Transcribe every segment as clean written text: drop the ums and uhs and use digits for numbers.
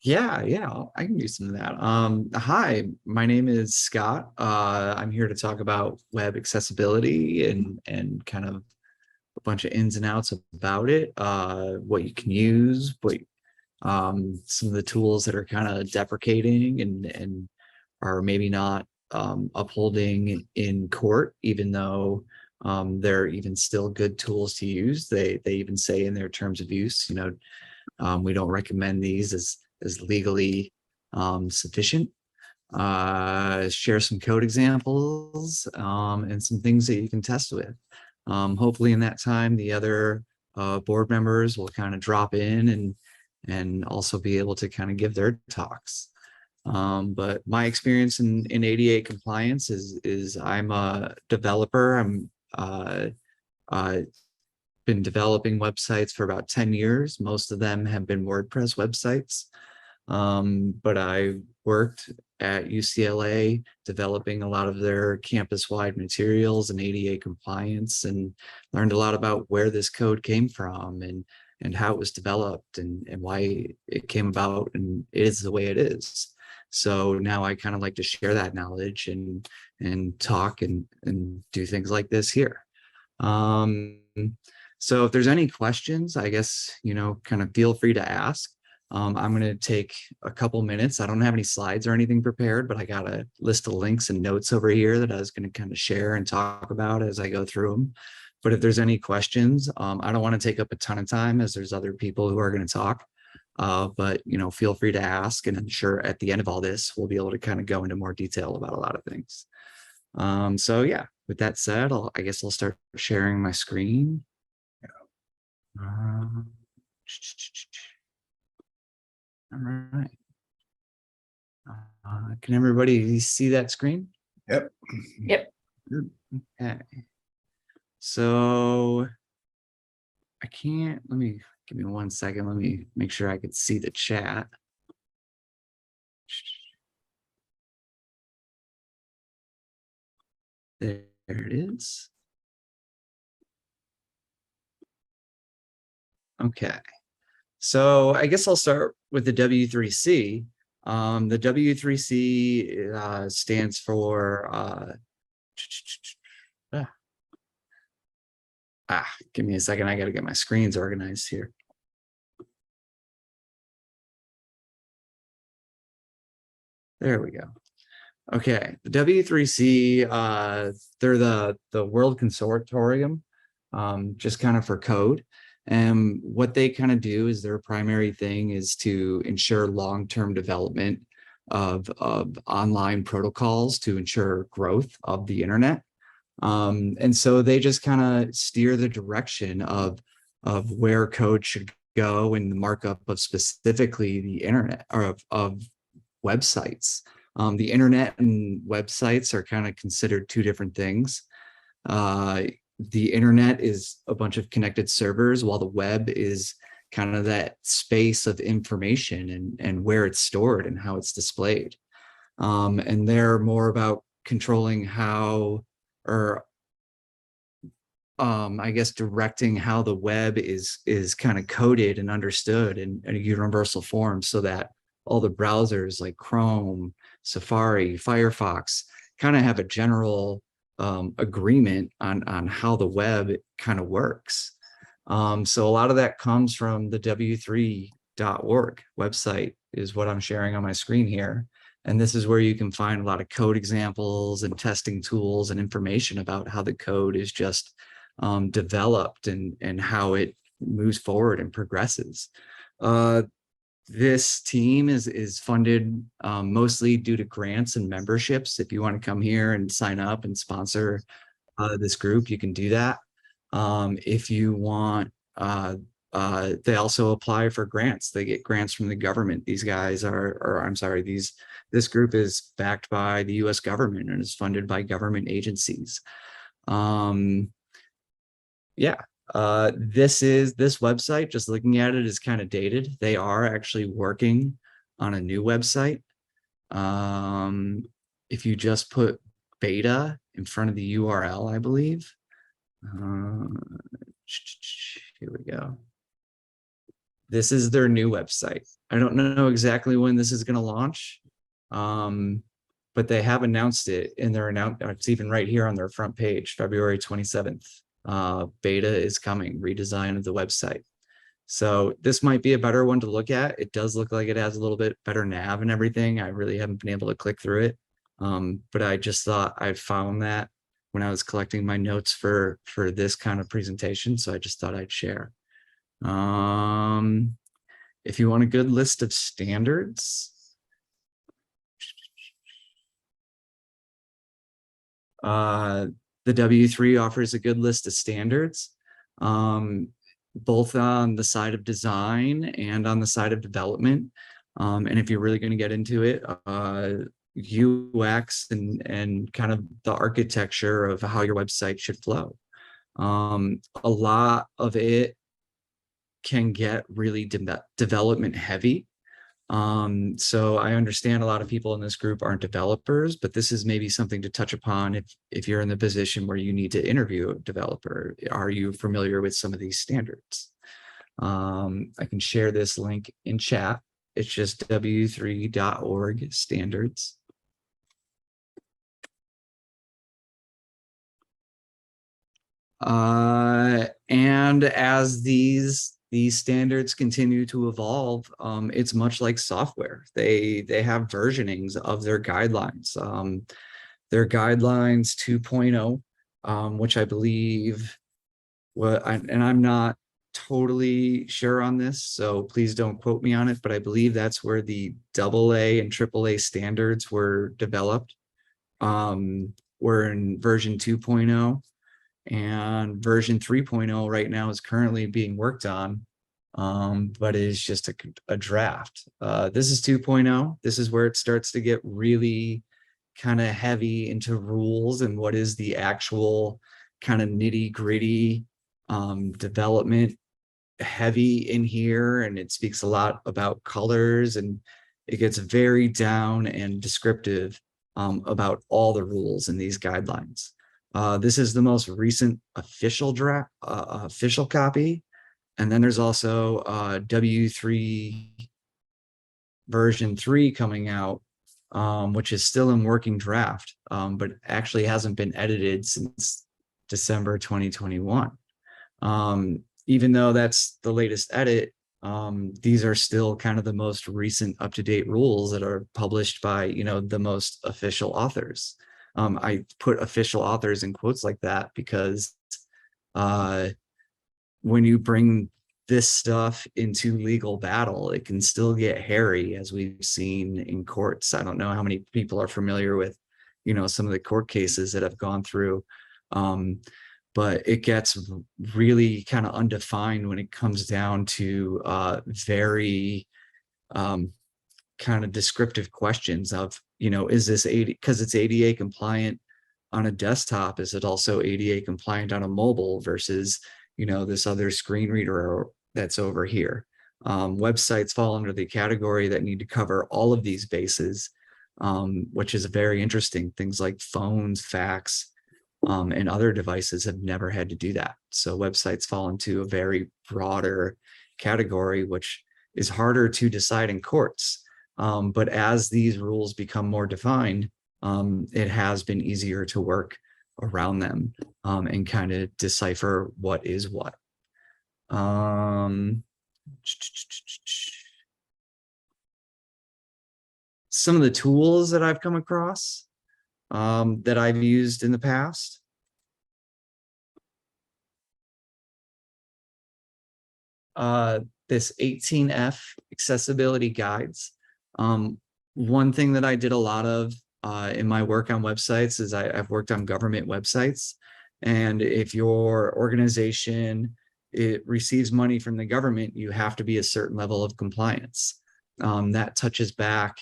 Yeah, I can do some of that. Hi, my name is Scott. I'm here to talk about web accessibility and kind of a bunch of ins and outs about it, what you can use, what some of the tools that are kind of deprecating and are maybe not upholding in court, even though they're even still good tools to use. They even say in their terms of use, we don't recommend these as legally sufficient. Share some code examples and some things that you can test with. Hopefully in that time, the other board members will kind of drop in and also be able to kind of give their talks. But my experience in ADA compliance is I'm a developer. I'm been developing websites for about 10 years. Most of them have been WordPress websites. But I worked at UCLA developing a lot of their campus-wide materials and ADA compliance, and learned a lot about where this code came from and how it was developed and why it came about and is the way it is. So now I kind of like to share that knowledge and talk and do things like this here. So if there's any questions, I guess, kind of feel free to ask. I'm going to take a couple minutes. I don't have any slides or anything prepared, but I got a list of links and notes over here that I was going to kind of share and talk about as I go through them. But if there's any questions, I don't want to take up a ton of time as there's other people who are going to talk. But, feel free to ask. And I'm sure at the end of all this, we'll be able to kind of go into more detail about a lot of things. So yeah, with that said, I guess I'll start sharing my screen. All right. Can everybody see that screen? Yep. Good. Okay. So I can't, give me 1 second. Let me make sure I could see the chat. There it is. Okay. So I guess I'll start with the W3C. The W3C stands for give me a second. I got to get my screens organized here. There we go. Okay, the W3C, they're the World Consortium, just kind of for code. And what they kind of do is their primary thing is to ensure long-term development of online protocols to ensure growth of the internet. And so they just kind of steer the direction of where code should go and the markup of specifically the internet or of websites. The internet and websites are kind of considered two different things. The internet is a bunch of connected servers, while the web is kind of that space of information and where it's stored and how it's displayed. And they're more about controlling how, or I guess directing how the web is kind of coded and understood in a universal form, so that all the browsers like Chrome, Safari, Firefox kind of have a general agreement on how the web kind of works. So a lot of that comes from the w3.org website is what I'm sharing on my screen here. And this is where you can find a lot of code examples and testing tools and information about how the code is just developed and how it moves forward and progresses. This team is funded mostly due to grants and memberships. If you want to come here and sign up and sponsor this group, you can do that. If you want, they also apply for grants. They get grants from the government. These guys this group is backed by the US government and is funded by government agencies. Yeah. This website, just looking at it, is kind of dated. They are actually working on a new website. If you just put beta in front of the URL, I believe. Here we go. This is their new website. I don't know exactly when this is going to launch, but they have announced it in their it's even right here on their front page, February 27th. Beta is coming, redesign of the website. So this might be a better one to look at. It does look like it has a little bit better nav and everything. I really haven't been able to click through it. But I just thought I found that when I was collecting my notes for this kind of presentation. So I just thought I'd share. If you want a good list of standards, the W3 offers a good list of standards, both on the side of design and on the side of development. And if you're really going to get into it, UX and kind of the architecture of how your website should flow. A lot of it can get really development heavy. So I understand a lot of people in this group aren't developers, but this is maybe something to touch upon if you're in the position where you need to interview a developer. Are you familiar with some of these standards? I can share this link in chat. It's just w3.org standards. And as these standards continue to evolve, it's much like software. They have versionings of their guidelines. Their guidelines 2.0, which I believe, and I'm not totally sure on this, so please don't quote me on it, but I believe that's where the AA and AAA standards were developed. We're in version 2.0. And version 3.0 right now is currently being worked on, but it is just a draft. This is 2.0. This is where it starts to get really kind of heavy into rules and what is the actual kind of nitty gritty development heavy in here. And it speaks a lot about colors, and it gets very down and descriptive about all the rules in these guidelines. This is the most recent official draft, official copy. And then there's also W3 version 3 coming out, which is still in working draft, but actually hasn't been edited since December 2021. Even though that's the latest edit, these are still kind of the most recent up-to-date rules that are published by, the most official authors. I put official authors in quotes like that because when you bring this stuff into legal battle, it can still get hairy, as we've seen in courts. I don't know how many people are familiar with, some of the court cases that have gone through, but it gets really kind of undefined when it comes down to very kind of descriptive questions of, is this because it's ADA compliant on a desktop, is it also ADA compliant on a mobile versus, this other screen reader that's over here? Websites fall under the category that need to cover all of these bases, which is very interesting. Things like phones, fax, and other devices have never had to do that. So websites fall into a very broader category, which is harder to decide in courts. But as these rules become more defined, it has been easier to work around them and kind of decipher what is what. Some of the tools that I've come across that I've used in the past. This 18F accessibility guides. One thing that I did a lot of in my work on websites is I've worked on government websites. And if your organization receives money from the government, you have to be a certain level of compliance. That touches back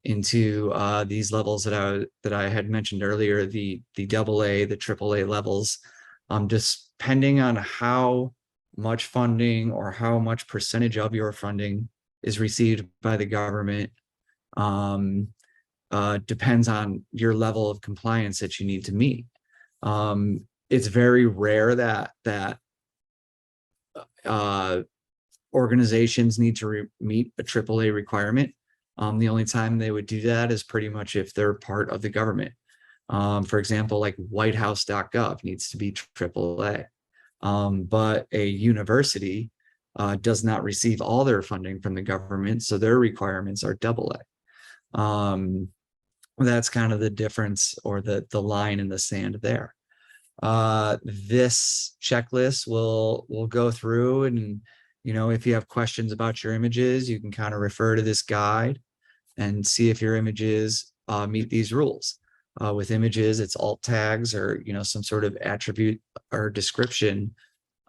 into these levels that I had mentioned earlier, the AA, the AAA levels, just depending on how much funding or how much percentage of your funding is received by the government, depends on your level of compliance that you need to meet. It's very rare that organizations need to meet a AAA requirement. The only time they would do that is pretty much if they're part of the government. For example, like whitehouse.gov needs to be AAA. But a university does not receive all their funding from the government, so their requirements are AA. That's kind of the difference, or the line in the sand there. This checklist will go through, and if you have questions about your images, you can kind of refer to this guide and see if your images meet these rules. With images, it's alt tags or some sort of attribute or description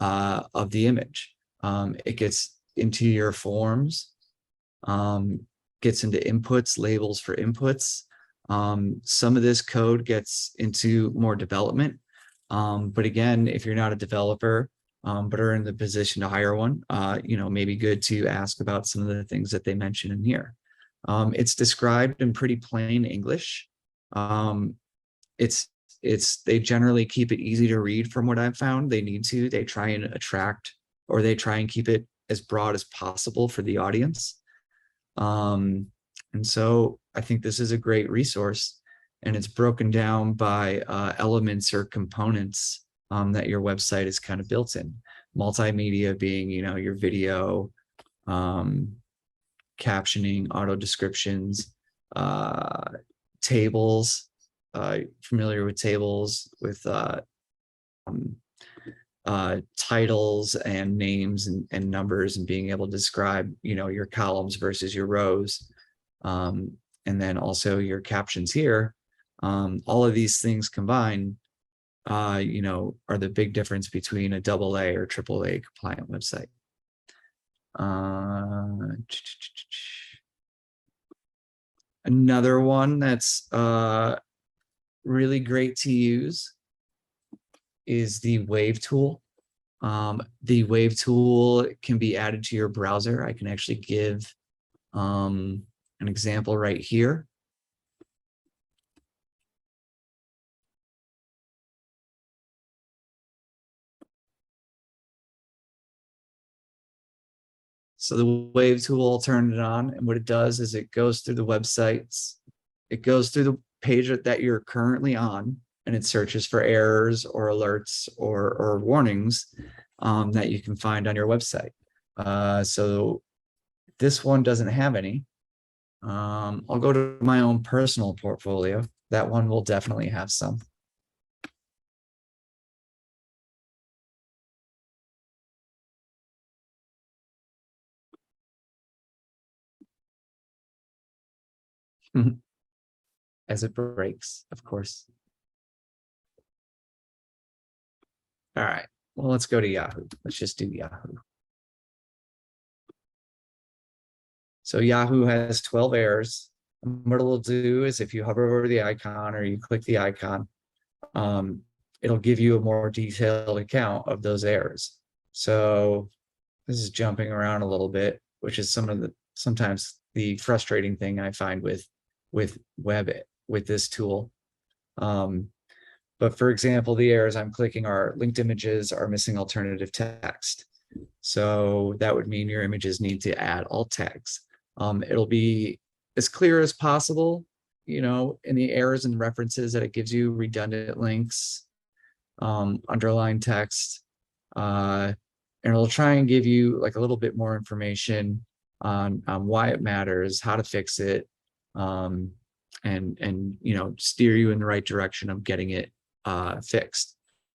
of the image. It gets into your forms, gets into inputs, labels for inputs. Some of this code gets into more development. But again, if you're not a developer, but are in the position to hire one, maybe good to ask about some of the things that they mention in here. It's described in pretty plain English. They generally keep it easy to read from what I've found. They try and attract, or they try and keep it as broad as possible for the audience. And so I think this is a great resource, and it's broken down by elements or components that your website is kind of built in. Multimedia being, your video, captioning, auto descriptions, tables, familiar with tables, with titles and names and numbers, and being able to describe, your columns versus your rows. And then also your captions here. All of these things combined, are the big difference between a AA or AAA compliant website. Another one that's really great to use is the Wave tool. The Wave tool can be added to your browser. I can actually give an example right here. So the Wave tool, I'll turn it on, and what it does is it goes through the websites. It goes through the page that you're currently on, and it searches for errors or alerts or warnings that you can find on your website. So this one doesn't have any. I'll go to my own personal portfolio. That one will definitely have some. As it breaks, of course. All right, well, let's go to Yahoo. Let's just do Yahoo. So Yahoo has 12 errors. What it'll do is if you hover over the icon or you click the icon, it'll give you a more detailed account of those errors. So this is jumping around a little bit, which is sometimes the frustrating thing I find with this tool. But for example, the errors I'm clicking are linked images are missing alternative text. So that would mean your images need to add alt tags. It'll be as clear as possible, in the errors and references that it gives you, redundant links, underlined text, and it'll try and give you like a little bit more information on why it matters, how to fix it, and steer you in the right direction of getting it fixed.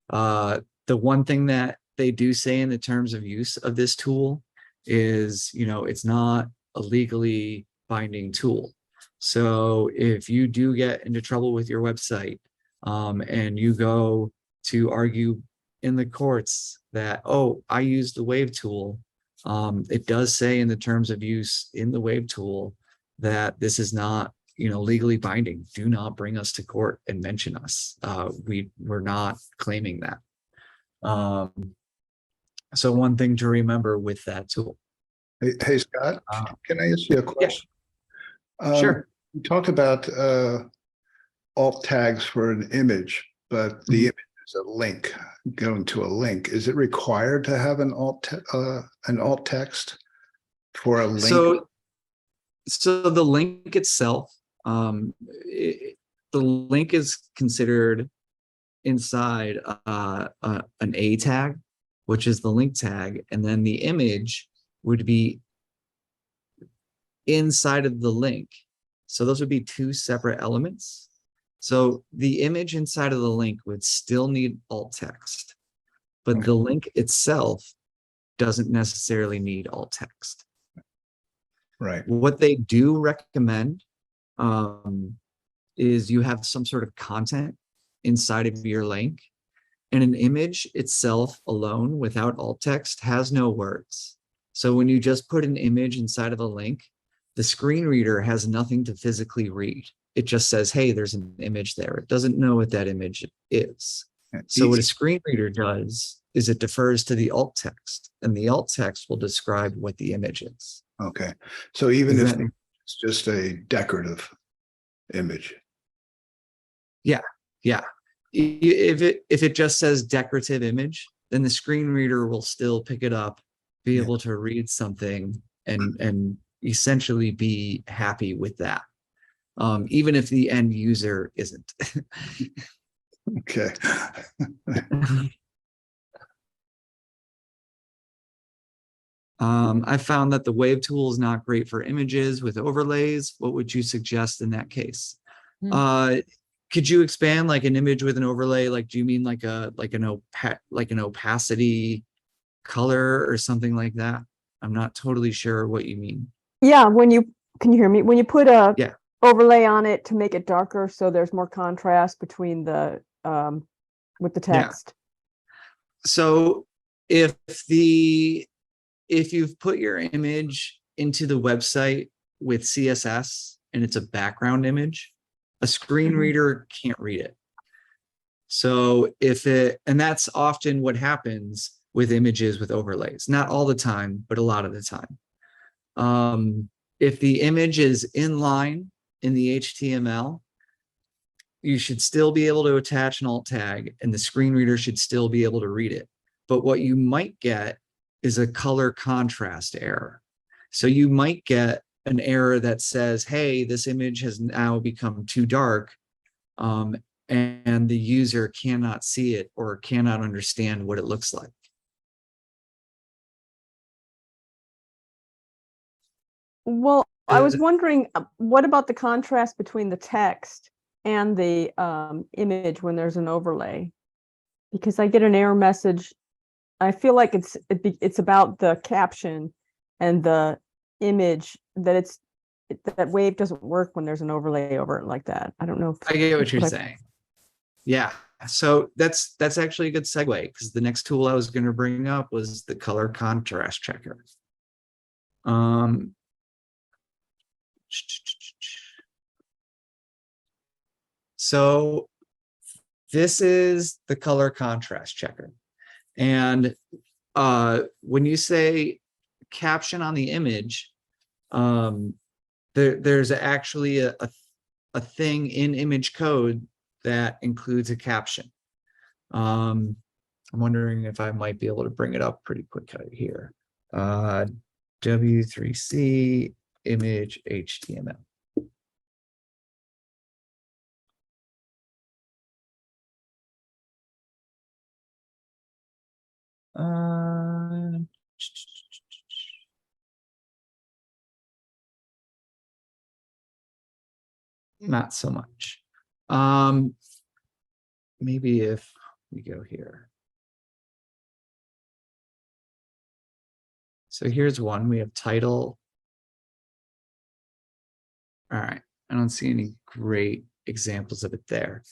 The one thing that they do say in the terms of use of this tool is, it's not a legally binding tool. So if you do get into trouble with your website, and you go to argue in the courts that, oh, I used the Wave tool, it does say in the terms of use in the Wave tool that this is not, legally binding. Do not bring us to court and mention us. We're not claiming that. So one thing to remember with that tool. Hey Scott, can I ask you a question? Yeah. Sure. You talk about alt tags for an image, but the image a link, going to a link. Is it required to have an alt text for a link? So the link itself, the link is considered inside an A tag, which is the link tag, and then the image would be inside of the link. So those would be two separate elements. So the image inside of the link would still need alt text, but the link itself doesn't necessarily need alt text. Right. What they do recommend is you have some sort of content inside of your link, and an image itself alone without alt text has no words. So when you just put an image inside of a link, the screen reader has nothing to physically read. It just says, hey, there's an image there. It doesn't know what that image is. So what a screen reader does is it defers to the alt text, and the alt text will describe what the image is. Okay. So even if it's just a decorative image. Yeah. If it just says decorative image, then the screen reader will still pick it up, be able to read something, and essentially be happy with that, even if the end user isn't. Okay. I found that the wave tool is not great for images with overlays. What would you suggest in that case? Could you expand like an image with an overlay? Like, do you mean like an opacity color or something like that? I'm not totally sure what you mean. Yeah, can you hear me? When you put a Yeah. overlay on it to make it darker, so there's more contrast between the with the text. Yeah. So if you've put your image into the website with CSS and it's a background image, a screen reader can't read it. So and that's often what happens with images with overlays, not all the time, but a lot of the time. If the image is in line in the HTML, you should still be able to attach an alt tag, and the screen reader should still be able to read it. But what you might get is a color contrast error. So you might get an error that says, hey, this image has now become too dark, and the user cannot see it or cannot understand what it looks like. Well, I was wondering, what about the contrast between the text and the image when there's an overlay? Because I get an error message. I feel like it's about the caption and the image, that that wave doesn't work when there's an overlay over it like that. I don't know if I get what you're saying. Yeah. So that's actually a good segue, because the next tool I was going to bring up was the color contrast checker. So this is the color contrast checker. And when you say caption on the image, there's actually a thing in image code that includes a caption. I'm wondering if I might be able to bring it up pretty quick here. W3C image HTML. Not so much. Maybe if we go here. So here's one. We have title. All right. I don't see any great examples of it there.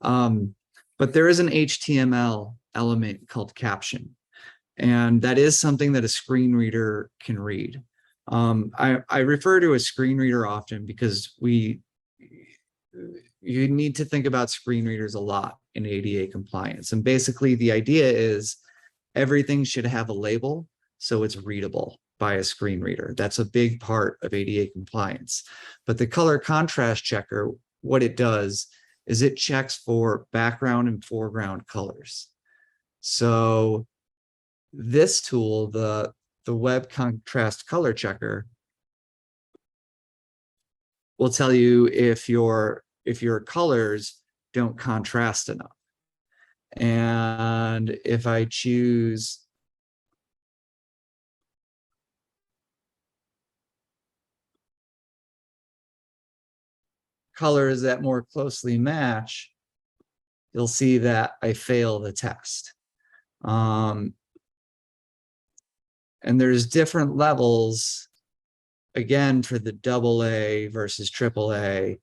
But there is an HTML element called caption. And that is something that a screen reader can read. I refer to a screen reader often because you need to think about screen readers a lot in ADA compliance. And basically the idea is everything should have a label so it's readable by a screen reader. That's a big part of ADA compliance. But the color contrast checker, what it does is it checks for background and foreground colors. So this tool, the web contrast color checker, will tell you if your colors don't contrast enough. And if I choose colors that more closely match, you'll see that I fail the test. And there's different levels, again, for the AA versus AAA.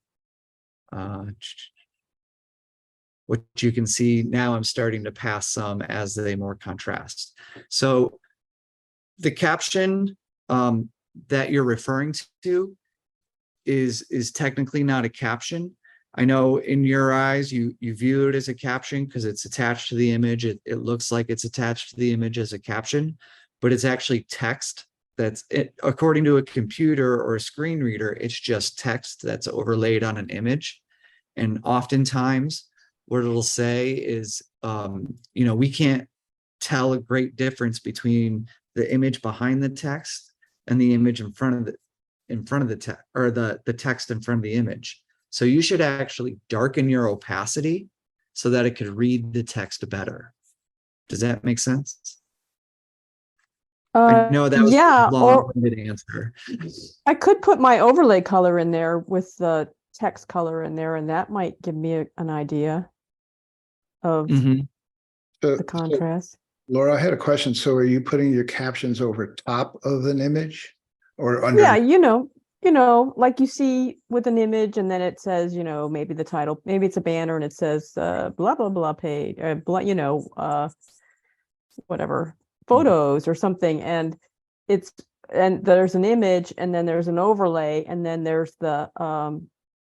Which you can see now I'm starting to pass some as they more contrast. So the caption that you're referring to is technically not a caption. I know in your eyes, you view it as a caption because it's attached to the image. It looks like it's attached to the image as a caption, but it's actually text that's it. According to a computer or a screen reader, it's just text that's overlaid on an image. And oftentimes what it'll say is, we can't tell a great difference between the image behind the text and the image in front of the text, or the text in front of the image. So you should actually darken your opacity so that it could read the text better. Does that make sense? I know that was Yeah, a long-winded answer. I could put my overlay color in there with the text color in there, and that might give me an idea of the contrast. Laura, I had a question. So are you putting your captions over top of an image or under? Yeah, like you see with an image, and then it says, maybe the title, maybe it's a banner and it says blah blah blah page, whatever, photos or something, and there's an image, and then there's an overlay, and then there's the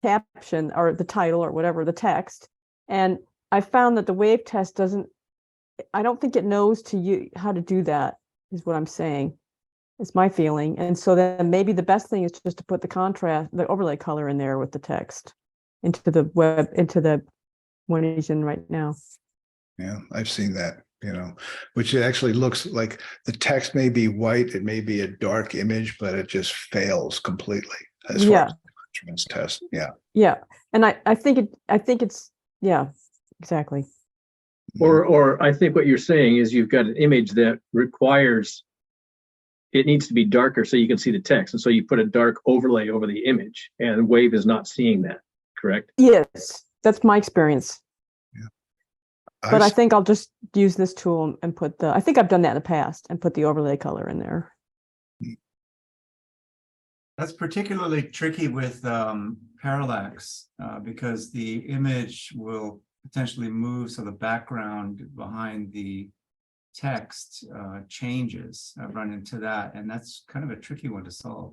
caption or the title or whatever, the text. And I found that the wave test I don't think it knows how to do that, is what I'm saying. It's my feeling. And so then maybe the best thing is just to put the overlay color in there with the text into the one he's in right now. Yeah, I've seen that, which it actually looks like the text may be white. It may be a dark image, but it just fails completely as far as the contrast test. Yeah. Yeah. And I think it's, yeah, exactly. Or I think what you're saying is you've got an image that requires it needs to be darker so you can see the text. And so you put a dark overlay over the image, and Wave is not seeing that, correct? Yes, that's my experience. Yeah. But I think I'll just use this tool and I think I've done that in the past and put the overlay color in there. That's particularly tricky with parallax because the image will potentially move, so the background behind the text changes. I've run into that, and that's kind of a tricky one to solve.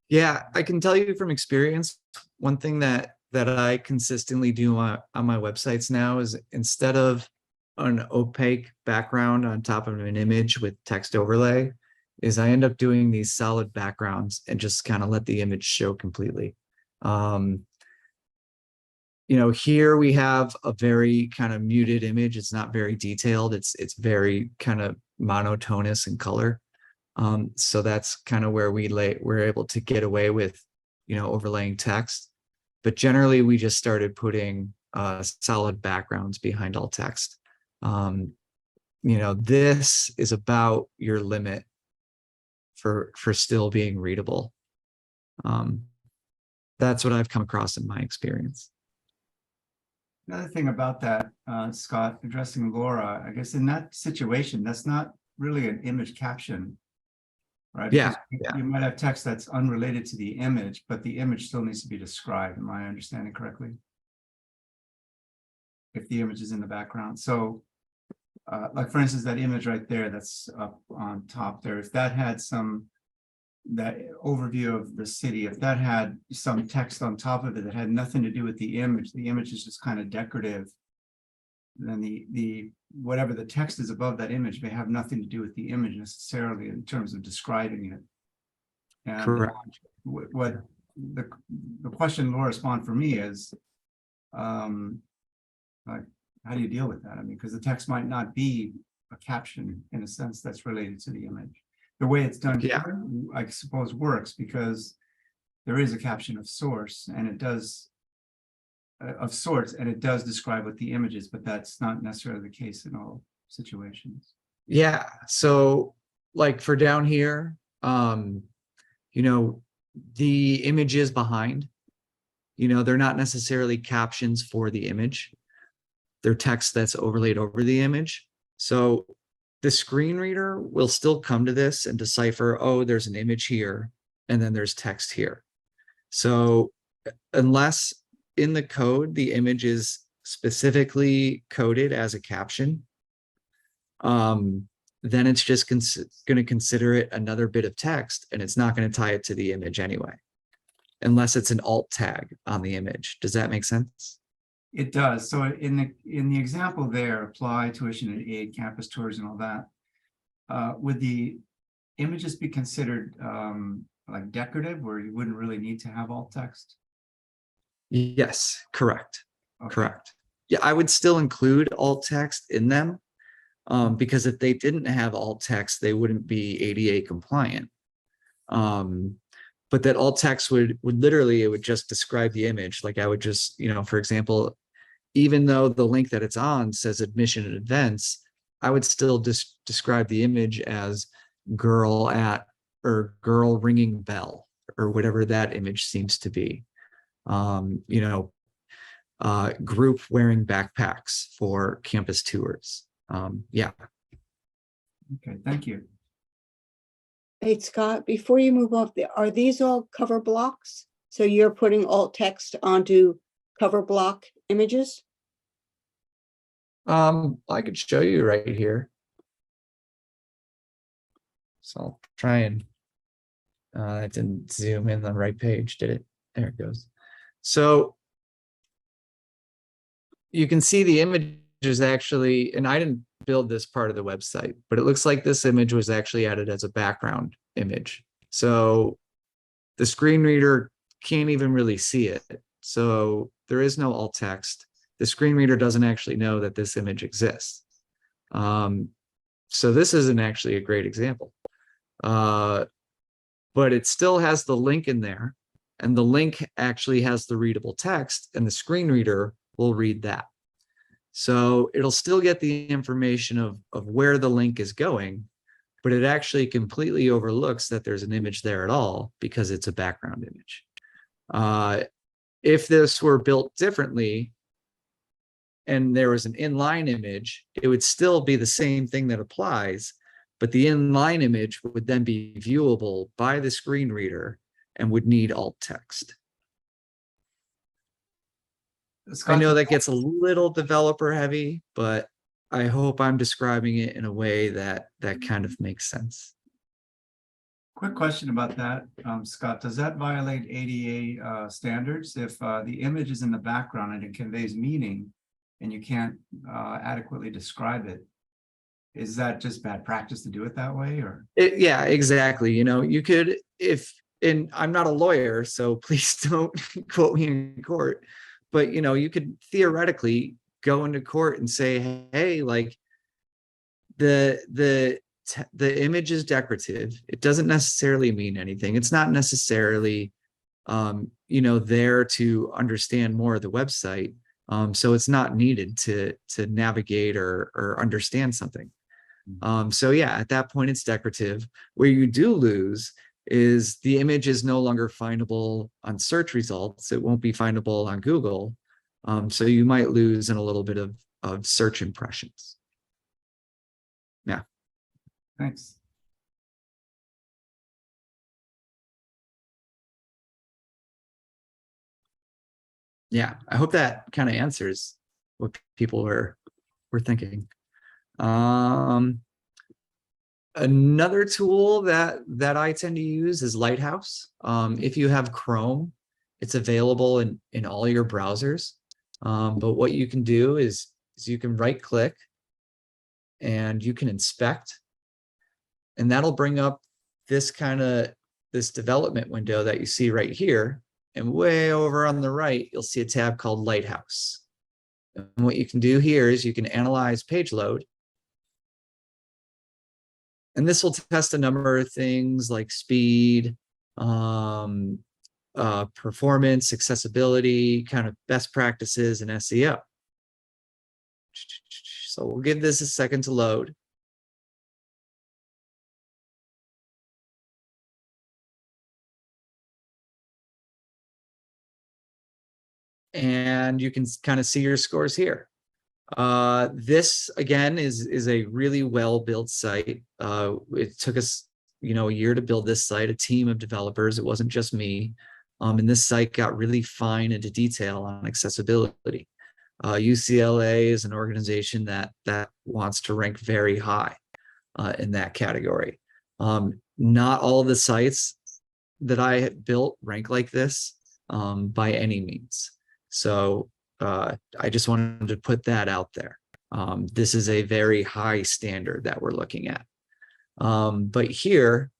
Yeah, I can tell you from experience, one thing that I consistently do on my websites now is, instead of an opaque background on top of an image with text overlay, is I end up doing these solid backgrounds and just kind of let the image show completely. Here we have a very kind of muted image. It's not very detailed. It's very kind of monotonous in color. So that's kind of where we're able to get away with, overlaying text. But generally, we just started putting solid backgrounds behind all text. This is about your limit for still being readable. That's what I've come across in my experience. Another thing about that, Scott, addressing Laura, I guess in that situation, that's not really an image caption, right? Yeah, You might have text that's unrelated to the image, but the image still needs to be described. Am I understanding correctly? If the image is in the background. So, like for instance, that image right there that's up on top there, if that had that overview of the city, if that had some text on top of it that had nothing to do with the image is just kind of decorative, then the whatever the text is above that image may have nothing to do with the image necessarily in terms of describing it. And correct. What the question Laura spawned for me is, like, how do you deal with that? I mean, because the text might not be a caption in a sense that's related to the image. The way it's done Yeah. here, I suppose, works because there is a caption of source, and it does of sorts, and it does describe what the image is, but that's not necessarily the case in all situations. Yeah. So like for down here, you know, the images behind, you know, they're not necessarily captions for the image. They're text that's overlaid over the image. So the screen reader will still come to this and decipher, oh, there's an image here, and then there's text here. So unless in the code, the image is specifically coded as a caption, then it's just going to consider it another bit of text, and it's not going to tie it to the image anyway, unless it's an alt tag on the image. Does that make sense? It does. So in the example there, apply, tuition and aid, campus tours and all that, would the images be considered like decorative, where you wouldn't really need to have alt text? Yes, correct. Okay. Correct. Yeah, I would still include alt text in them, because if they didn't have alt text, they wouldn't be ADA compliant. But that alt text would literally, it would just describe the image. Like I would just, you know, for example, even though the link that it's on says admission and events, I would still describe the image as girl at, or girl ringing bell, or whatever that image seems to be. You know, group wearing backpacks for campus tours. Yeah. Okay, thank you. Hey, Scott, before you move on, are these all cover blocks? So you're putting alt text onto cover block images? I could show you right here. So I'll try and it didn't zoom in the right page, did it? There it goes. So you can see the images actually, and I didn't build this part of the website, but it looks like this image was actually added as a background image. So the screen reader can't even really see it. So there is no alt text. The screen reader doesn't actually know that this image exists. So this isn't actually a great example. But it still has the link in there, and the link actually has the readable text, and the screen reader will read that. So it'll still get the information of where the link is going, but it actually completely overlooks that there's an image there at all because it's a background image. If this were built differently and there was an inline image, it would still be the same thing that applies, but the inline image would then be viewable by the screen reader and would need alt text. I know that gets a little developer heavy, but I hope I'm describing it in a way that kind of makes sense. Quick question about that, Scott. Does that violate ADA standards if the image is in the background and it conveys meaning and you can't adequately describe it? Is that just bad practice to do it that way, or? Yeah, exactly. You know, you could, and I'm not a lawyer, so please don't quote me in court, but you know, you could theoretically go into court and say, hey, like the image is decorative. It doesn't necessarily mean anything. It's not necessarily, you know, there to understand more of the website. So it's not needed to navigate or understand something. So yeah, at that point it's decorative. Where you do lose is the image is no longer findable on search results. It won't be findable on Google. So you might lose in a little bit of search impressions. Yeah. Thanks. Yeah, I hope that kind of answers what people were thinking. Another tool that I tend to use is Lighthouse. If you have Chrome, it's available in all your browsers. But what you can do is you can right click and you can inspect, and that'll bring up this development window that you see right here. And way over on the right, you'll see a tab called Lighthouse. And what you can do here is you can analyze page load. And this will test a number of things like speed, performance, accessibility, kind of best practices and SEO. So we'll give this a second to load. And you can kind of see your scores here. This again is a really well built site. It took us, a year to build this site, a team of developers. It wasn't just me. And this site got really fine into detail on accessibility. UCLA is an organization that wants to rank very high in that category. Not all of the sites that I have built rank like this by any means. So I just wanted to put that out there. This is a very high standard that we're looking at. But here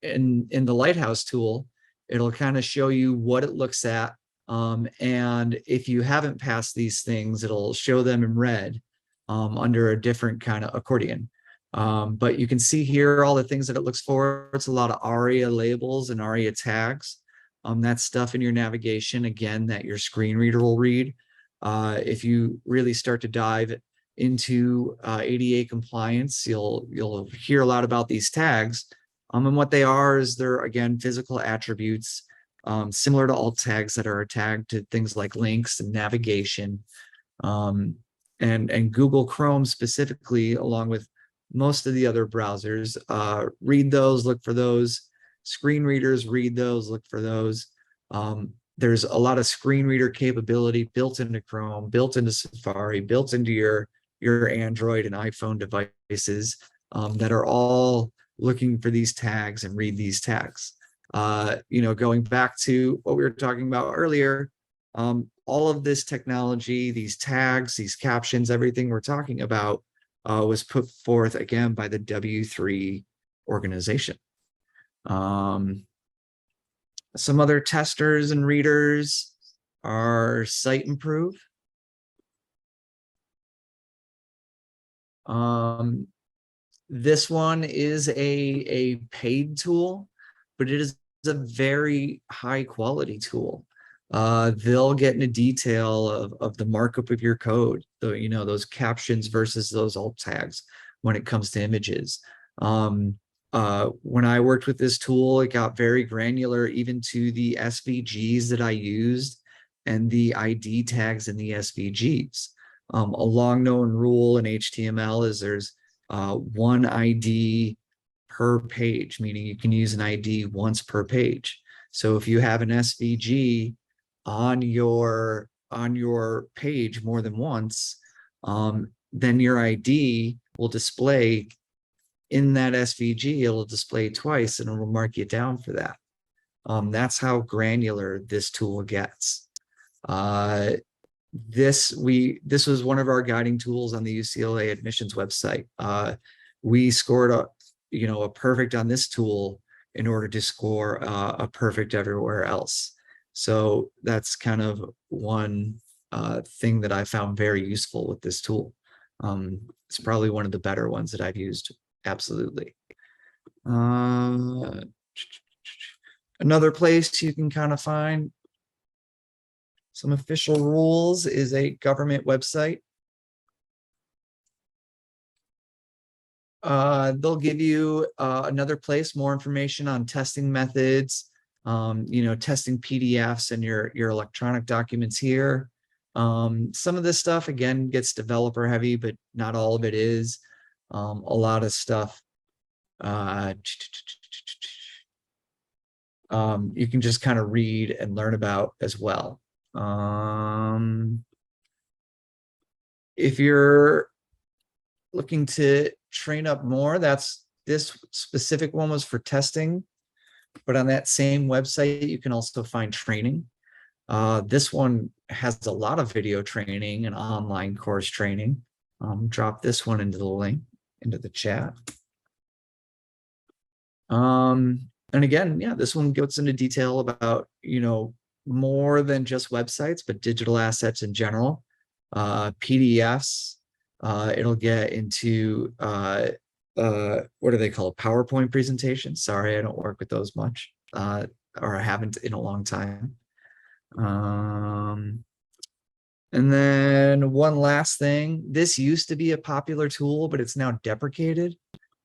in the Lighthouse tool, it'll kind of show you what it looks at. And if you haven't passed these things, it'll show them in red under a different kind of accordion. But you can see here all the things that it looks for. It's a lot of ARIA labels and ARIA tags. That's stuff in your navigation, again, that your screen reader will read. If you really start to dive into ADA compliance, you'll hear a lot about these tags. And what they are is they're, again, physical attributes, similar to alt tags that are tagged to things like links and navigation. And Google Chrome specifically, along with most of the other browsers, read those, look for those. Screen readers read those, look for those. There's a lot of screen reader capability built into Chrome, built into Safari, built into your Android and iPhone devices that are all looking for these tags and read these tags. Going back to what we were talking about earlier, all of this technology, these tags, these captions, everything we're talking about was put forth again by the W3 organization. Some other testers and readers are Site Improve. This one is a paid tool, but it is a very high quality tool. They'll get into detail of the markup of your code, those captions versus those alt tags when it comes to images. When I worked with this tool, it got very granular, even to the SVGs that I used and the ID tags in the SVGs. A long known rule in HTML is there's one ID per page, meaning you can use an ID once per page. So if you have an SVG on your page more than once, then your ID will display in that SVG, it'll display twice and it'll mark you down for that. That's how granular this tool gets. This was one of our guiding tools on the UCLA admissions website. We scored a perfect on this tool in order to score a perfect everywhere else. So that's kind of one thing that I found very useful with this tool. It's probably one of the better ones that I've used. Absolutely. Another place you can kind of find some official rules is a government website. They'll give you another place, more information on testing methods, testing PDFs and your electronic documents here. Some of this stuff, again, gets developer heavy, but not all of it is. A lot of stuff you can just kind of read and learn about as well. If you're looking to train up more, this specific one was for testing, but on that same website, you can also find training. This one has a lot of video training and online course training. Drop this one into the link, into the chat. And again, yeah, this one goes into detail about, more than just websites, but digital assets in general, PDFs. It'll get into what do they call PowerPoint presentations? Sorry, I don't work with those much, or I haven't in a long time. And then one last thing, this used to be a popular tool, but it's now deprecated.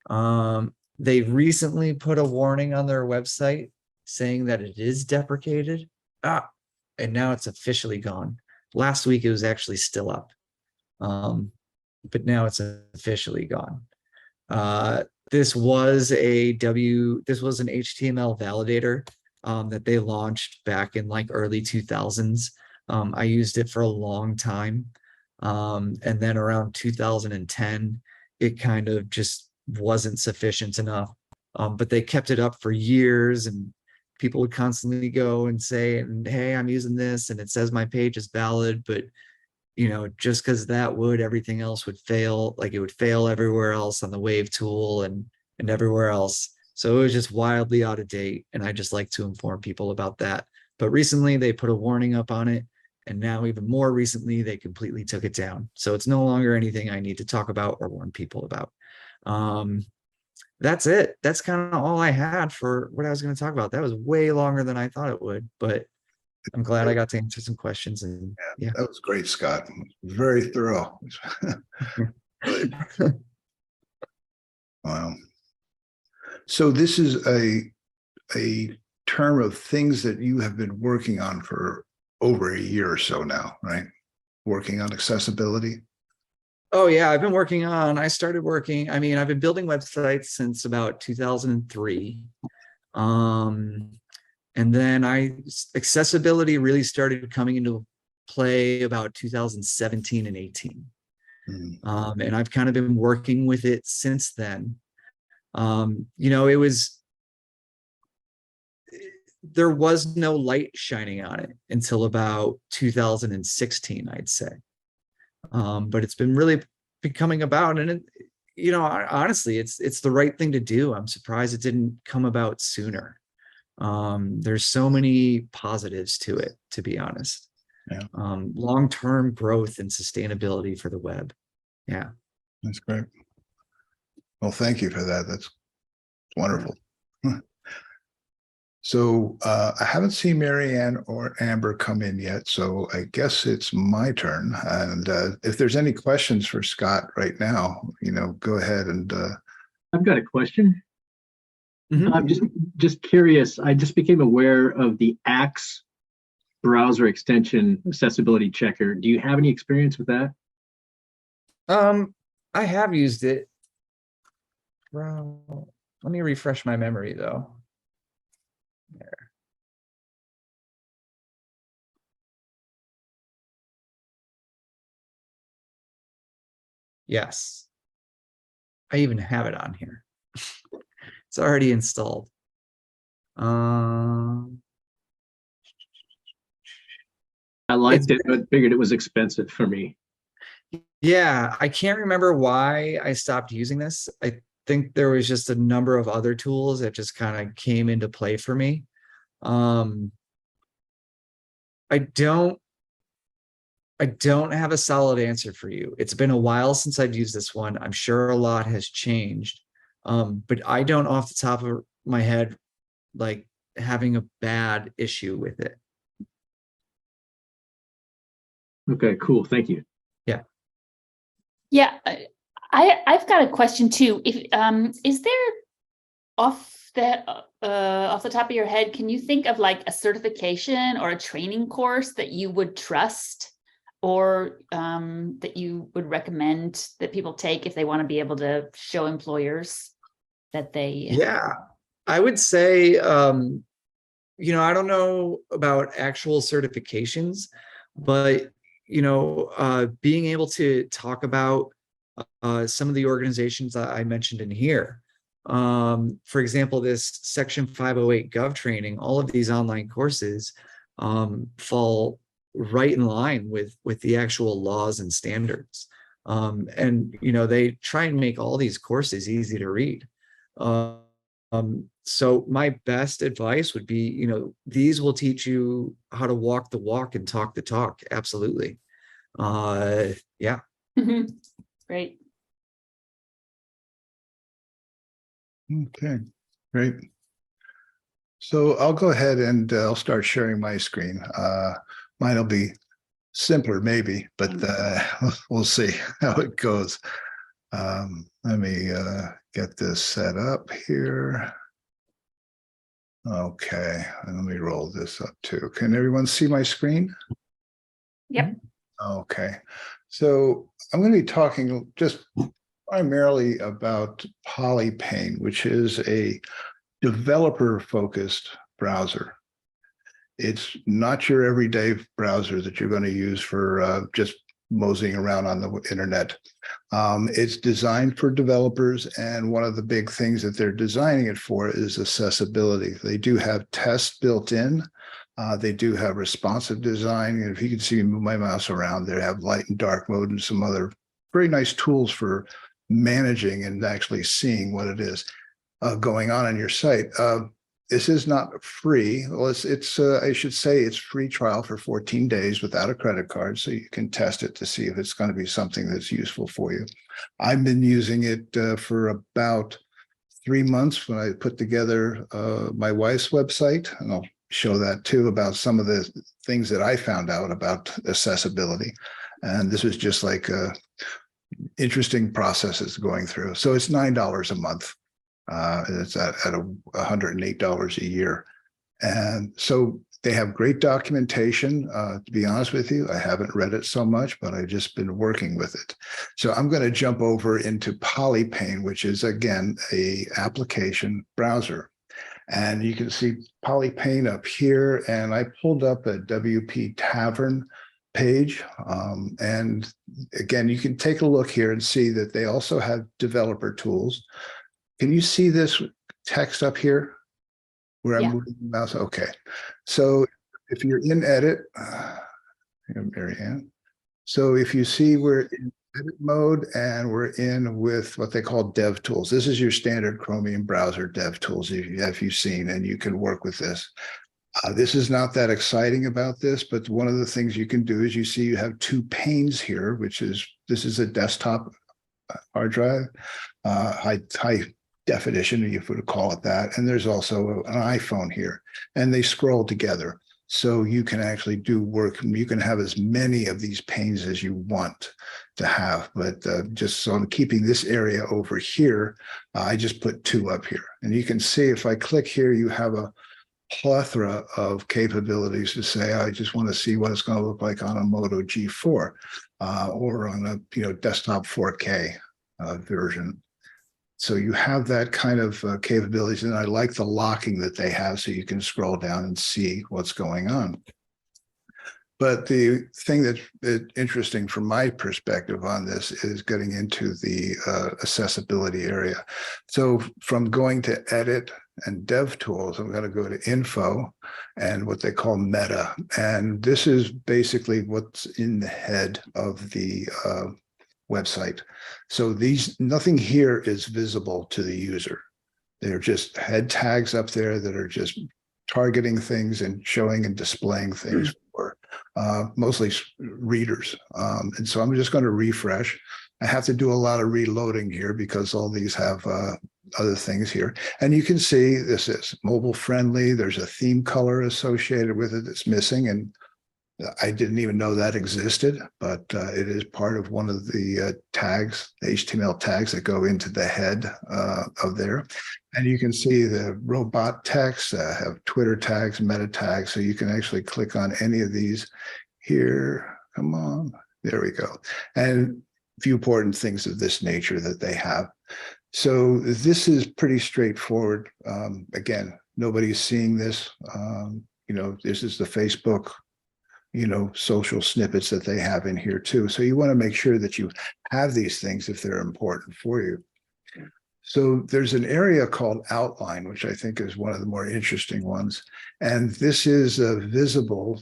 They recently put a warning on their website saying that it is deprecated. And now it's officially gone. Last week it was actually still up. But now it's officially gone. This was an HTML validator that they launched back in like early 2000s. I used it for a long time. And then around 2010, it kind of just wasn't sufficient enough. But they kept it up for years, and people would constantly go and say, and hey, I'm using this and it says my page is valid, but just because that would, everything else would fail. Like it would fail everywhere else on the Wave tool and everywhere else. So it was just wildly out of date. And I just like to inform people about that. But recently they put a warning up on it. And now even more recently, they completely took it down. So it's no longer anything I need to talk about or warn people about. That's it. That's kind of all I had for what I was going to talk about. That was way longer than I thought it would, but I'm glad I got to answer some questions. And yeah. That was great, Scott. Very thorough. Wow. So this is a term of things that you have been working on for over a year or so now, right? Working on accessibility. Oh yeah, I've been building websites since about 2003. And then accessibility really started coming into play about 2017 and 18. And I've kind of been working with it since then. There was no light shining on it until about 2016, I'd say. But it's been really coming about, and honestly, it's the right thing to do. I'm surprised it didn't come about sooner. There's so many positives to it, to be honest. Yeah. Long-term growth and sustainability for the web. Yeah. That's great. Well, thank you for that. That's wonderful. So I haven't seen Mary Ann or Amber come in yet, so I guess it's my turn. And if there's any questions for Scott right now, go ahead and. I've got a question. Mm-hmm. I'm just curious. I just became aware of the Axe browser extension accessibility checker. Do you have any experience with that? I have used it. Well, let me refresh my memory though. There. Yes. I even have it on here. It's already installed. I liked it, but figured it was expensive for me. Yeah, I can't remember why I stopped using this. I think there was just a number of other tools that just kind of came into play for me. I don't have a solid answer for you. It's been a while since I've used this one. I'm sure a lot has changed. But I don't off the top of my head, like having a bad issue with it. Okay, cool. Thank you. Yeah. Yeah, I've got a question too. If is there off the top of your head, can you think of like a certification or a training course that you would trust, or that you would recommend that people take if they want to be able to show employers that they? Yeah, I would say, I don't know about actual certifications, but being able to talk about some of the organizations that I mentioned in here. For example, this Section 508 Gov training, all of these online courses fall right in line with the actual laws and standards. And they try and make all these courses easy to read. So my best advice would be, these will teach you how to walk the walk and talk the talk. Absolutely. Yeah. Great. Okay, great. So I'll go ahead and I'll start sharing my screen. Mine will be simpler maybe, but we'll see how it goes. Let me get this set up here. Okay, and let me roll this up too. Can everyone see my screen? Yep. Okay, so I'm going to be talking just primarily about Polypane, which is a developer-focused browser. It's not your everyday browser that you're going to use for just moseying around on the internet. It's designed for developers, and one of the big things that they're designing it for is accessibility. They do have tests built in. They do have responsive design. And if you can see me move my mouse around, they have light and dark mode and some other very nice tools for managing and actually seeing what it is going on your site. This is not free. Well, it's I should say it's free trial for 14 days without a credit card, so you can test it to see if it's going to be something that's useful for you. I've been using it for about 3 months when I put together my wife's website, and I'll show that too about some of the things that I found out about accessibility. And this was just like interesting processes going through. So it's $9 a month. It's at $108 a year. And so they have great documentation. To be honest with you, I haven't read it so much, but I've just been working with it. So I'm going to jump over into Polypane, which is, again, a application browser. And you can see Polypane up here. And I pulled up a WP Tavern page. And again, you can take a look here and see that they also have developer tools. Can you see this text up here where I'm moving the mouse? Okay. So if you're in edit, Marianne. So if you see we're in edit mode and we're in with what they call dev tools. This is your standard Chromium browser dev tools if you've seen, and you can work with this. This is not that exciting about this, but one of the things you can do is you see you have 2 panes here, this is a desktop hard drive, high definition, if you would call it that. And there's also an iPhone here, and they scroll together. So you can actually do work. You can have as many of these panes as you want to have, but just so I'm keeping this area over here, I just put 2 up here. And you can see if I click here, you have a plethora of capabilities to say, I just want to see what it's going to look like on a Moto G4 or on a desktop 4K version. So you have that kind of capabilities, and I like the locking that they have, so you can scroll down and see what's going on. But the thing that's interesting from my perspective on this is getting into the accessibility area. So from going to edit and dev tools, I'm going to go to info and what they call meta. And this is basically what's in the head of the website. So nothing here is visible to the user. They're just head tags up there that are just targeting things and showing and displaying things for mostly readers. And so I'm just going to refresh. I have to do a lot of reloading here because all these have other things here. And you can see this is mobile friendly. There's a theme color associated with it that's missing. And I didn't even know that existed, but it is part of one of the tags, the HTML tags that go into the head of there. And you can see the robot text have Twitter tags, meta tags, so you can actually click on any of these here. Come on, there we go. And viewport and things of this nature that they have. So this is pretty straightforward. Again, nobody's seeing this. This is the Facebook social snippets that they have in here too. So you want to make sure that you have these things if they're important for you. So there's an area called outline, which I think is one of the more interesting ones. And this is visible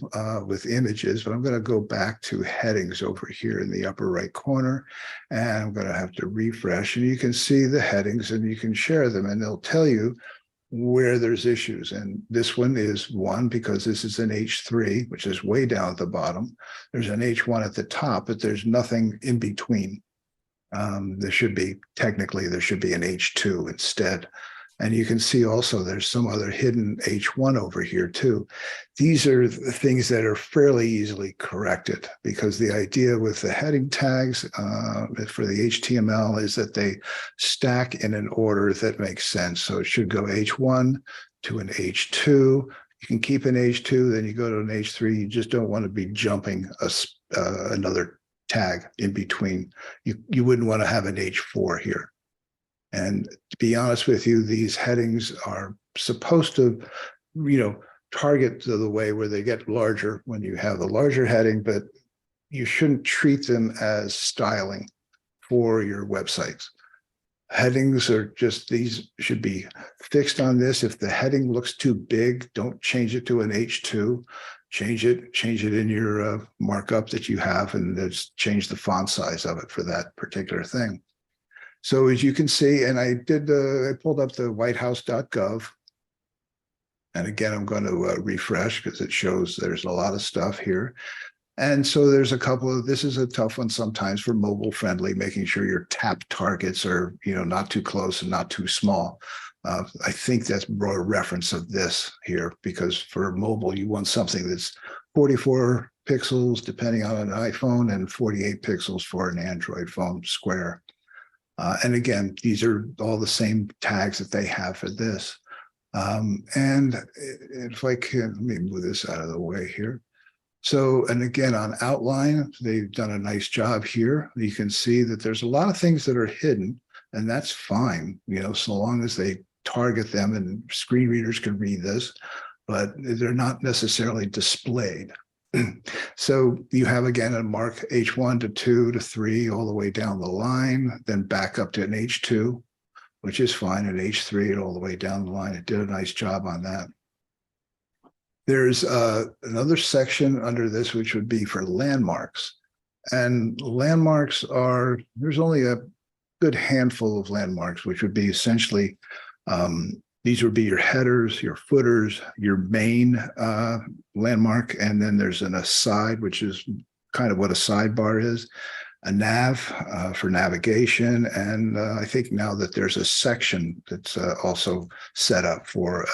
with images, but I'm going to go back to headings over here in the upper right corner. And I'm going to have to refresh, and you can see the headings and you can share them, and they'll tell you where there's issues. And this one is one, because this is an H3, which is way down at the bottom. There's an H1 at the top, but there's nothing in between. There should be an H2 instead. And you can see also there's some other hidden H1 over here too. These are the things that are fairly easily corrected, because the idea with the heading tags for the HTML is that they stack in an order that makes sense. So it should go H1 to an H2. You can keep an H2, then you go to an H3. You just don't want to be jumping another tag in between. You wouldn't want to have an H4 here. And to be honest with you, these headings are supposed to, target to the way where they get larger when you have a larger heading, but you shouldn't treat them as styling for your websites. Headings are just, these should be fixed on this. If the heading looks too big, don't change it to an H2. Change it in your markup that you have, and just change the font size of it for that particular thing. So as you can see, and I pulled up the whitehouse.gov. And again, I'm going to refresh because it shows there's a lot of stuff here. And so there's a couple of, this is a tough one sometimes for mobile friendly, making sure your tap targets are, not too close and not too small. I think that's more a reference of this here, because for mobile, you want something that's 44 pixels, depending on an iPhone, and 48 pixels for an Android phone square. And again, these are all the same tags that they have for this. And if I can, let me move this out of the way here. So, and again, on outline, they've done a nice job here. You can see that there's a lot of things that are hidden, and that's fine, so long as they target them and screen readers can read this, but they're not necessarily displayed. So you have, again, a mark H1 to 2 to 3 all the way down the line, then back up to an H2, which is fine, an H3 and all the way down the line. It did a nice job on that. There's another section under this, which would be for landmarks. And landmarks are, there's only a good handful of landmarks, which would be essentially, these would be your headers, your footers, your main landmark, and then there's an aside, which is kind of what a sidebar is, a nav for navigation, and I think now that there's a section that's also set up for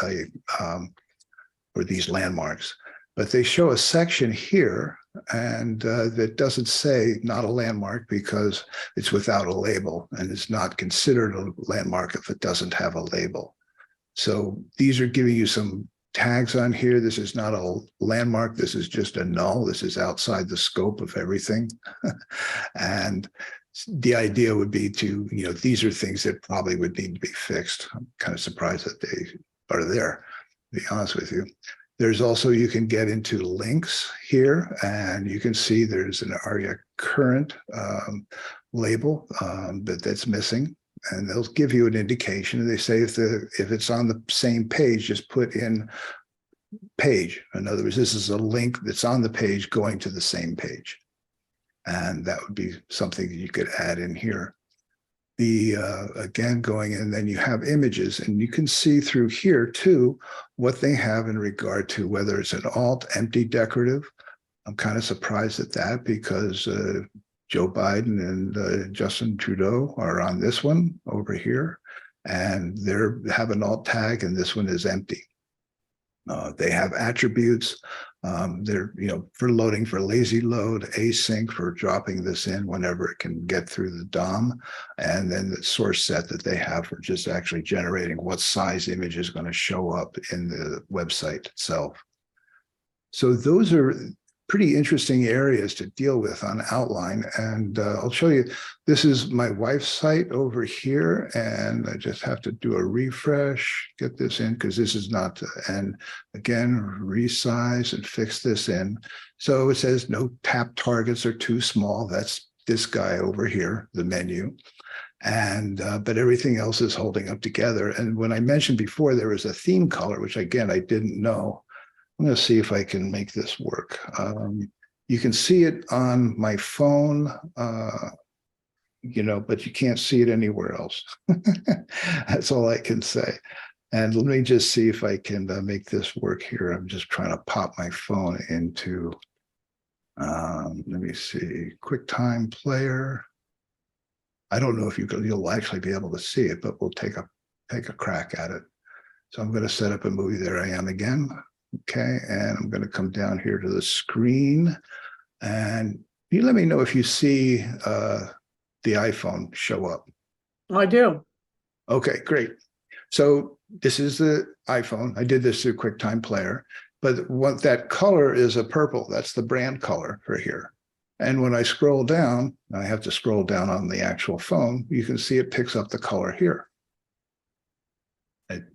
these landmarks. But they show a section here, and that doesn't say not a landmark because it's without a label, and it's not considered a landmark if it doesn't have a label. So these are giving you some tags on here. This is not a landmark. This is just a null. This is outside the scope of everything. And the idea would be to, these are things that probably would need to be fixed. I'm kind of surprised that they are there, to be honest with you. There's also, you can get into links here, and you can see there's an ARIA current label that's missing. And they'll give you an indication. They say if it's on the same page, just put in page. In other words, this is a link that's on the page going to the same page. And that would be something that you could add in here. Again, going in, then you have images, and you can see through here too what they have in regard to whether it's an alt, empty, decorative. I'm kind of surprised at that, because Joe Biden and Justin Trudeau are on this one over here, and they have an alt tag, and this one is empty. They have attributes. They're, for loading, for lazy load, async for dropping this in whenever it can get through the DOM, and then the source set that they have for just actually generating what size image is going to show up in the website itself. So those are pretty interesting areas to deal with on outline. And I'll show you, this is my wife's site over here, and I just have to do a refresh, get this in, because this is not, and again, resize and fix this in. So it says no tap targets are too small. That's this guy over here, the menu. And but everything else is holding up together. And when I mentioned before, there was a theme color, which again, I didn't know. I'm going to see if I can make this work. You can see it on my phone, but you can't see it anywhere else. That's all I can say. And let me just see if I can make this work here. I'm just trying to pop my phone into, let me see, QuickTime Player. I don't know if you'll actually be able to see it, but we'll take a crack at it. So I'm going to set up a movie. There I am again. Okay, and I'm going to come down here to the screen, and you let me know if you see the iPhone show up. I do. Okay, great. So this is the iPhone. I did this through QuickTime Player, but what that color is a purple. That's the brand color for here. And when I scroll down, I have to scroll down on the actual phone, you can see it picks up the color here.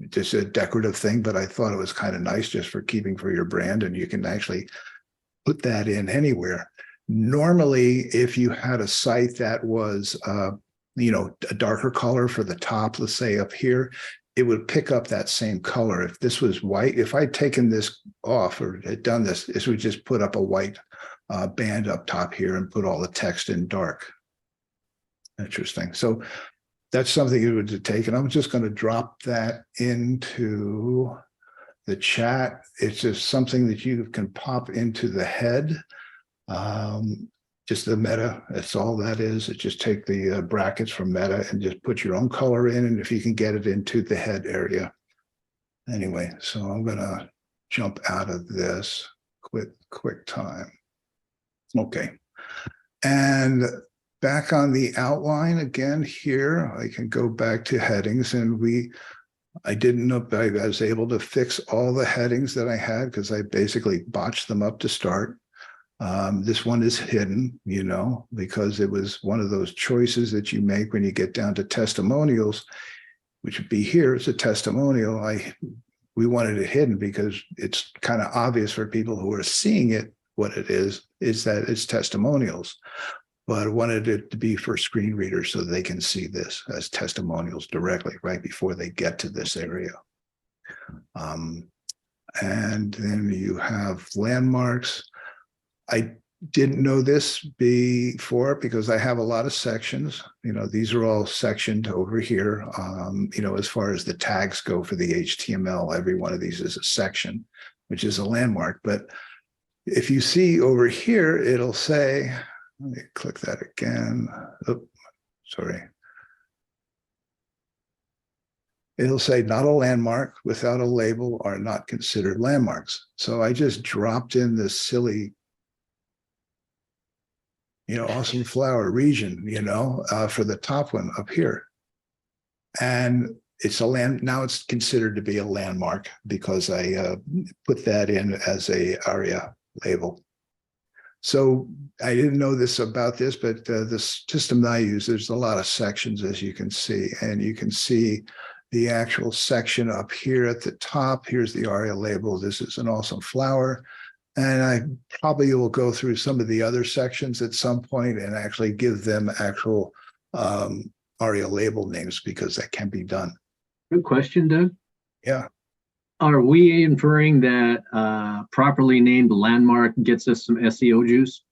Just a decorative thing, but I thought it was kind of nice just for keeping for your brand, and you can actually put that in anywhere. Normally, if you had a site that was, a darker color for the top, let's say up here, it would pick up that same color. If this was white, if I'd taken this off or had done this, this would just put up a white band up top here and put all the text in dark. Interesting. So that's something you would take, and I'm just going to drop that into the chat. It's just something that you can pop into the head. Just the meta, that's all that is. It just take the brackets from meta and just put your own color in, and if you can get it into the head area. Anyway, so I'm going to jump out of this quick time. Okay. And back on the outline again here, I can go back to headings, and I didn't know if I was able to fix all the headings that I had because I basically botched them up to start. This one is hidden, because it was one of those choices that you make when you get down to testimonials, which would be here. It's a testimonial. We wanted it hidden because it's kind of obvious for people who are seeing it what it is that it's testimonials. But I wanted it to be for screen readers so they can see this as testimonials directly right before they get to this area. And then you have landmarks. I didn't know this before because I have a lot of sections. These are all sectioned over here. As far as the tags go for the HTML, every one of these is a section, which is a landmark. But if you see over here, it'll say, let me click that again. Oh, sorry. It'll say not a landmark without a label are not considered landmarks. So I just dropped in this silly awesome flower region, for the top one up here. And it's now it's considered to be a landmark because I put that in as a ARIA label. So I didn't know this about this, but the system that I use, there's a lot of sections, as you can see, and you can see the actual section up here at the top. Here's the ARIA label. This is an awesome flower. And I probably will go through some of the other sections at some point and actually give them actual ARIA label names because that can be done. Good question, Doug. Yeah. Are we inferring that properly named landmark gets us some SEO juice?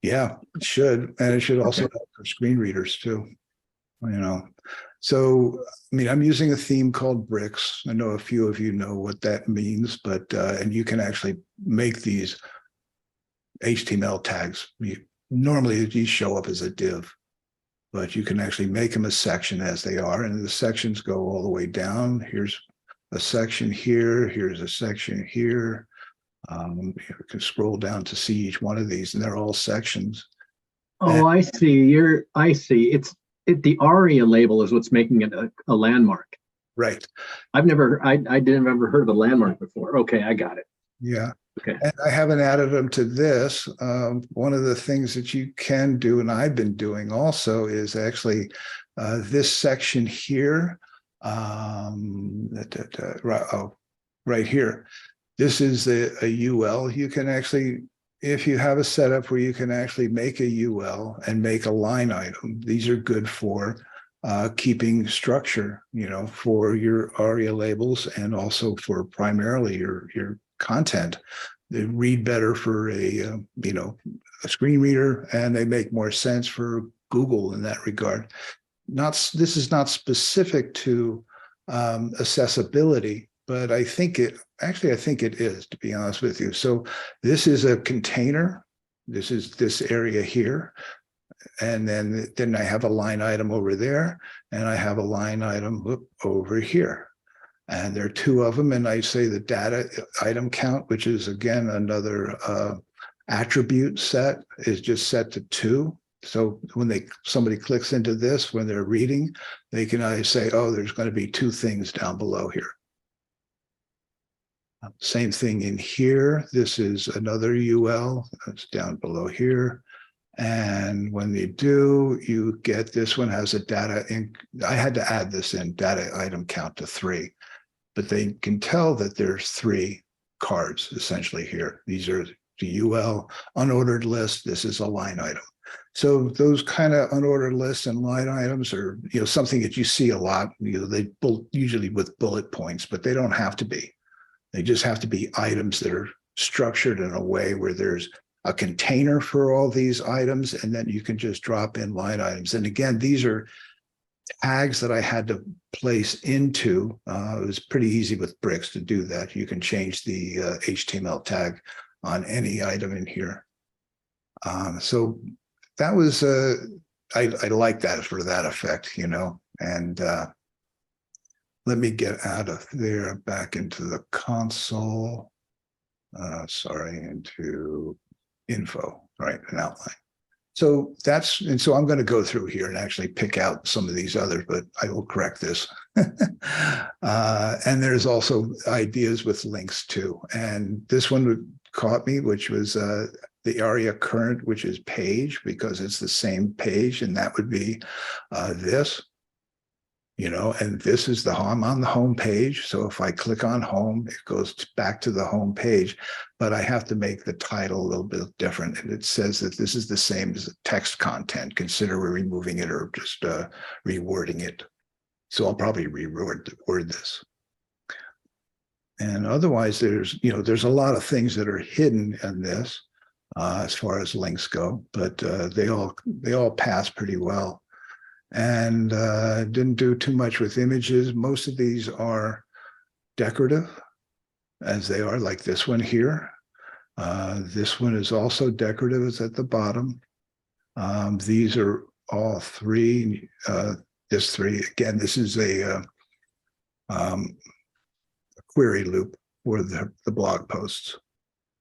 Yeah, it should. And it should also help for screen readers too. So, I'm using a theme called bricks. I know a few of you know what that means, but, and you can actually make these HTML tags. Normally these show up as a div, but you can actually make them a section as they are. And the sections go all the way down. Here's a section here. Here's a section here. You can scroll down to see each one of these, and they're all sections. Oh, I see. I see. The ARIA label is what's making it a landmark. Right. I didn't ever heard of a landmark before. Okay, I got it. Yeah. Okay. And I haven't added them to this. One of the things that you can do, and I've been doing also, is actually this section here. Right here. This is a UL. You can actually, if you have a setup where you can actually make a UL and make a line item, these are good for keeping structure, for your ARIA labels and also for primarily your content. They read better for a screen reader, and they make more sense for Google in that regard. This is not specific to accessibility, but I think it is, to be honest with you. So this is a container. This is this area here. And then I have a line item over there, and I have a line item over here. And there are two of them. And I say the data item count, which is again another attribute set, is just set to 2. So when somebody clicks into this, when they're reading, they can either say, oh, there's going to be 2 things down below here. Same thing in here. This is another UL that's down below here. And when they do, you get this one has a data in. I had to add this in data item count to 3, but they can tell that there's 3 cards essentially here. These are the UL unordered list. This is a line item. So those kind of unordered lists and line items are, something that you see a lot. They usually with bullet points, but they don't have to be. They just have to be items that are structured in a way where there's a container for all these items, and then you can just drop in line items. And again, these are tags that I had to place into. It was pretty easy with bricks to do that. You can change the HTML tag on any item in here. So that was, I like that for that effect, and let me get out of there, back into the console. Into info, right, an outline. So so I'm going to go through here and actually pick out some of these others, but I will correct this. And there's also ideas with links too. And this one caught me, which was the area current, which is page, because it's the same page, and that would be this. And this is I'm on the home page. So if I click on home, it goes back to the home page, but I have to make the title a little bit different. And it says that this is the same as the text content. Consider removing it or just rewording it. So I'll probably word this. And otherwise, there's a lot of things that are hidden in this as far as links go, but they all pass pretty well. And didn't do too much with images. Most of these are decorative, as they are, like this one here. This one is also decorative, it's at the bottom. These are all 3, this 3. Again, this is a query loop for the blog posts.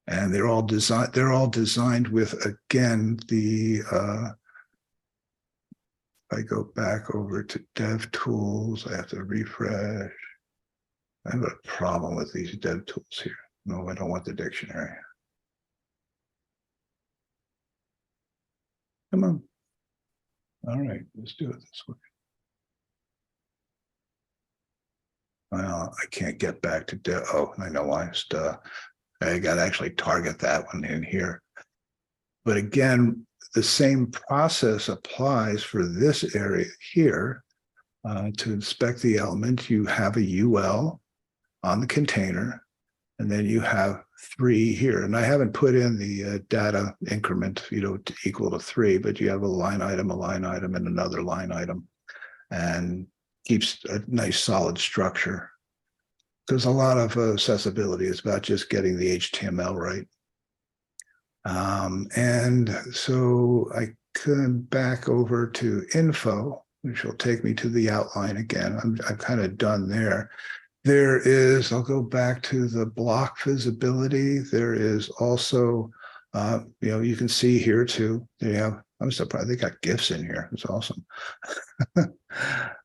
And they're all designed with, again, the I go back over to Dev Tools, I have to refresh. I have a problem with these Dev Tools here. No, I don't want the dictionary. Come on. All right, let's do it this way. Well, I can't get back to Dev. Oh, I know why. I got to actually target that one in here. But again, the same process applies for this area here. To inspect the element, you have a UL on the container, and then you have 3 here. And I haven't put in the data increment, to equal to 3, but you have a line item, and another line item, and keeps a nice solid structure. Because a lot of accessibility is about just getting the HTML right. And so I come back over to info, which will take me to the outline again. I'm kind of done there. I'll go back to the block visibility. There is also, you can see here too, I'm surprised they got GIFs in here. It's awesome.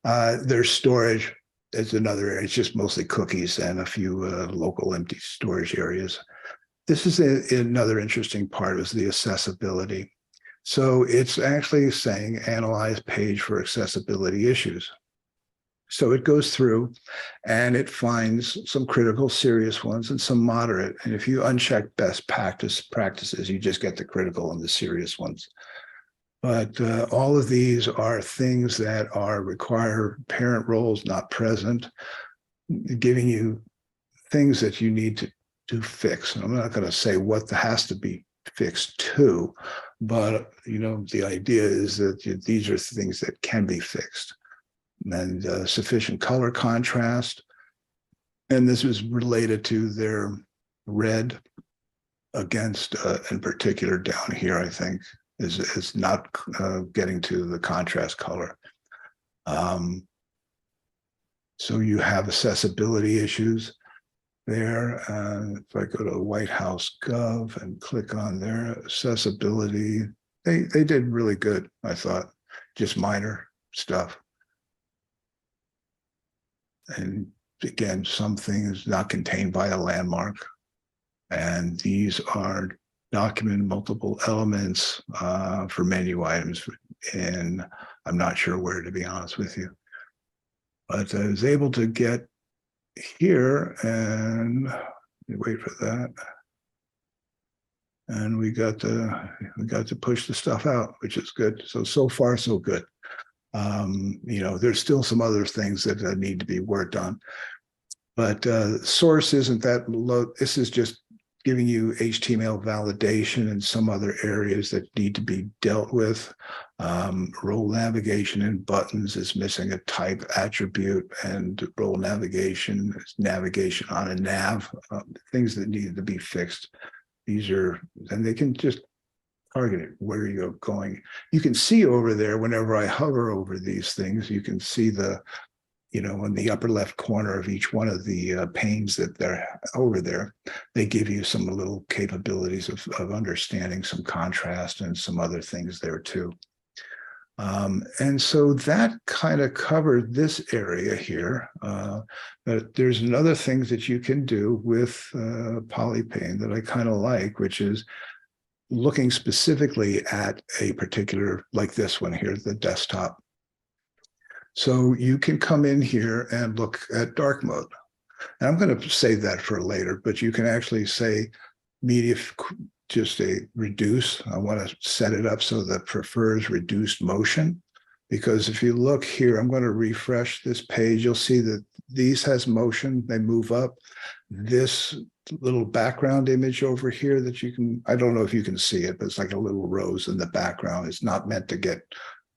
There's storage. It's another area. It's just mostly cookies and a few local empty storage areas. This is another interesting part, is the accessibility. So it's actually saying analyze page for accessibility issues. So it goes through and it finds some critical, serious ones and some moderate. And if you uncheck best practices, you just get the critical and the serious ones. But all of these are things that require parent roles not present, giving you things that you need to fix. And I'm not going to say what has to be fixed to, but the idea is that these are things that can be fixed. and sufficient color contrast. And this was related to their red against, in particular down here, I think, is not getting to the contrast color. So you have accessibility issues there. If I go to White House Gov and click on their accessibility, they did really good, I thought, just minor stuff. And again, some things not contained by a landmark. And these are document multiple elements for menu items. And I'm not sure where, to be honest with you. But I was able to get here and wait for that. And we got to push the stuff out, which is good. So far, so good. You know, there's still some other things that need to be worked on. But source isn't that low. This is just giving you HTML validation and some other areas that need to be dealt with. Role navigation and buttons is missing a type attribute, and role navigation is navigation on a nav, things that need to be fixed. These are, and they can just target it where you're going. You can see over there, whenever I hover over these things, you can see the, you know, in the upper left corner of each one of the panes that they're over there, they give you some little capabilities of understanding some contrast and some other things there too. And so that kind of covered this area here. But there's another things that you can do with Polypane that I kind of like, which is looking specifically at a particular, like this one here, the desktop. So you can come in here and look at dark mode. And I'm going to save that for later, but you can actually say media, just a reduce. I want to set it up so that prefers reduced motion. Because if you look here, I'm going to refresh this page. You'll see that these has motion. They move up. This little background image over here that you can, I don't know if you can see it, but it's like a little rose in the background. It's not meant to get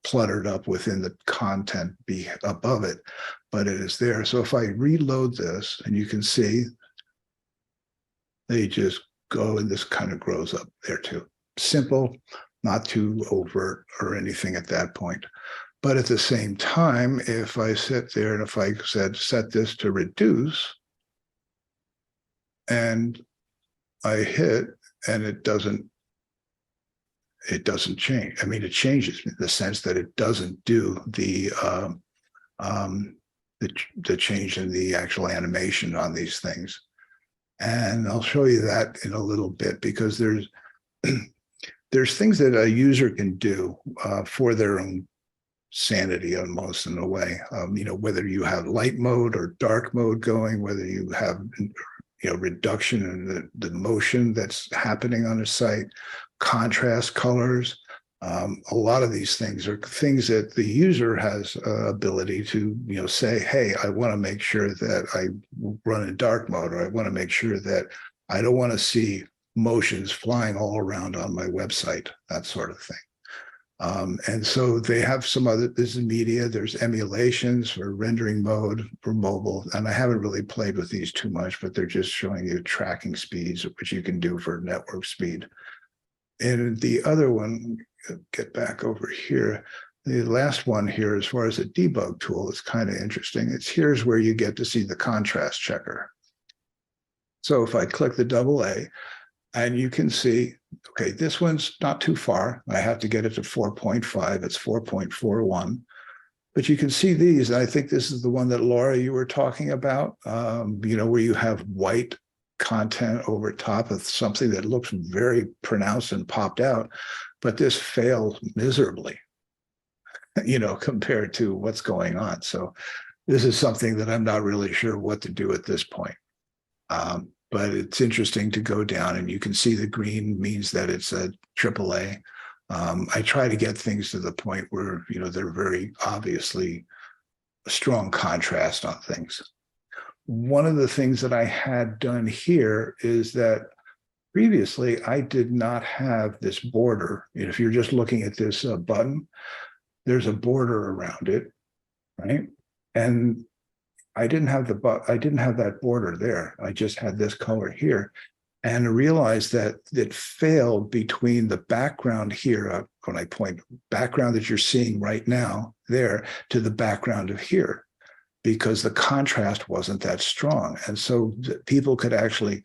cluttered up within the content be above it, but it is there. So if I reload this, and you can see they just go, and this kind of grows up there too. Simple, not too overt or anything at that point. But at the same time, if I sit there and if I said set this to reduce, and I hit, and it doesn't change. I mean, it changes in the sense that it doesn't do the change in the actual animation on these things. And I'll show you that in a little bit, because there's things that a user can do for their own sanity, almost, in a way. You know, whether you have light mode or dark mode going, whether you have, you know, reduction in the motion that's happening on the site, contrast colors. A lot of these things are things that the user has ability to, you know, say, hey, I want to make sure that I run in dark mode, or I want to make sure that I don't want to see motions flying all around on my website, that sort of thing. And so they have some other, this is media, there's emulations for rendering mode for mobile. And I haven't really played with these too much, but they're just showing you tracking speeds, which you can do for network speed. And the other one, get back over here. The last one here, as far as a debug tool, is kind of interesting. It's here's where you get to see the contrast checker. So if I click the AA, and you can see, okay, this one's not too far. I have to get it to 4.5. It's 4.41. But you can see these. And I think this is the one that Laura, you were talking about, you know, where you have white content over top of something that looks very pronounced and popped out. But this failed miserably, you know, compared to what's going on. So this is something that I'm not really sure what to do at this point. But it's interesting to go down, and you can see the green means that it's a AAA. I try to get things to the point where, you know, they're very obviously a strong contrast on things. One of the things that I had done here is that previously I did not have this border. If you're just looking at this button, there's a border around it, right? And I didn't have I didn't have that border there. I just had this color here, and I realized that it failed between the background here, when I point background that you're seeing right now there to the background of here, because the contrast wasn't that strong. And so people could actually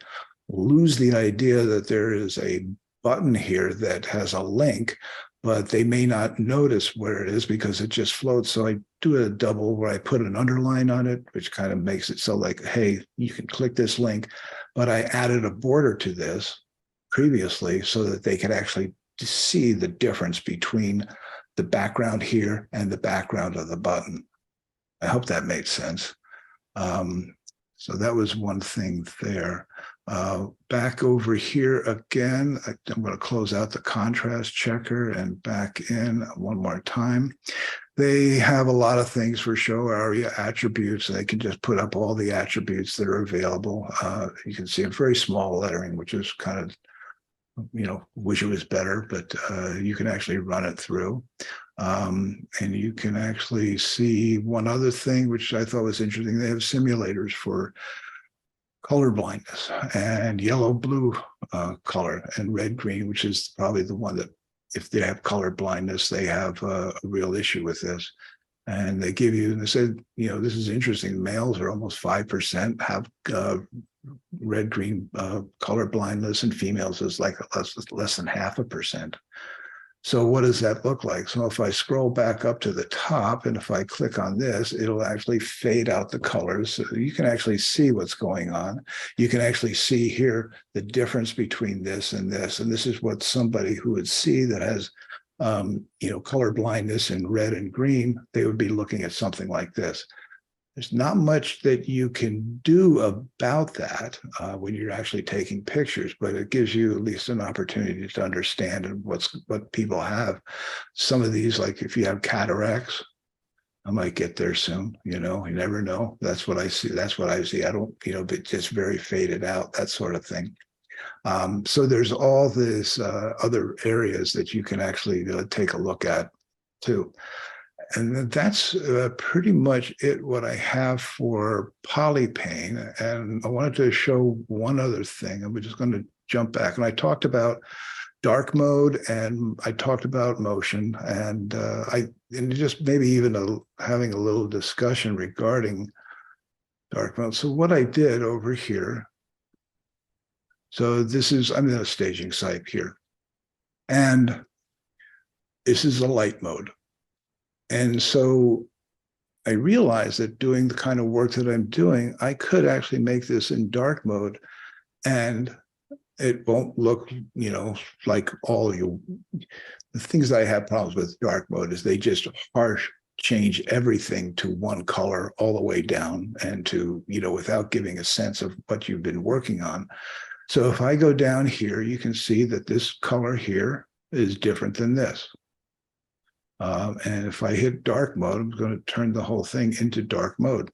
lose the idea that there is a button here that has a link, but they may not notice where it is because it just floats. So I do a double where I put an underline on it, which kind of makes it so like, hey, you can click this link, but I added a border to this previously so that they could actually see the difference between the background here and the background of the button. I hope that made sense. So that was one thing there. Back over here again, I'm going to close out the contrast checker and back in one more time. They have a lot of things for show area attributes. They can just put up all the attributes that are available. You can see a very small lettering, which is kind of, wish it was better, but you can actually run it through. And you can actually see one other thing, which I thought was interesting. They have simulators for color blindness and yellow, blue color, and red, green, which is probably the one that if they have color blindness, they have a real issue with this. And they give you, and they said, this is interesting. Males are almost 5% have red, green color blindness, and females is like less than 0.5%. So what does that look like? So if I scroll back up to the top, and if I click on this, it'll actually fade out the colors. So you can actually see what's going on. You can actually see here the difference between this and this. And this is what somebody who would see that has, color blindness in red and green, they would be looking at something like this. There's not much that you can do about that when you're actually taking pictures, but it gives you at least an opportunity to understand what people have. Some of these, like if you have cataracts, I might get there soon, you never know. That's what I see. That's what I see. I don't, but just very faded out, that sort of thing. So there's all this other areas that you can actually take a look at too. And that's pretty much it, what I have for Polypane. And I wanted to show one other thing. And we're just going to jump back. And I talked about dark mode, and I talked about motion, and just maybe even having a little discussion regarding dark mode. So what I did over here, so this is, I'm in a staging site here, and this is a light mode. And so I realized that doing the kind of work that I'm doing, I could actually make this in dark mode, and it won't look, like the things that I have problems with dark mode is they just change everything to one color all the way down, and to, without giving a sense of what you've been working on. So if I go down here, you can see that this color here is different than this. And if I hit dark mode, I'm going to turn the whole thing into dark mode.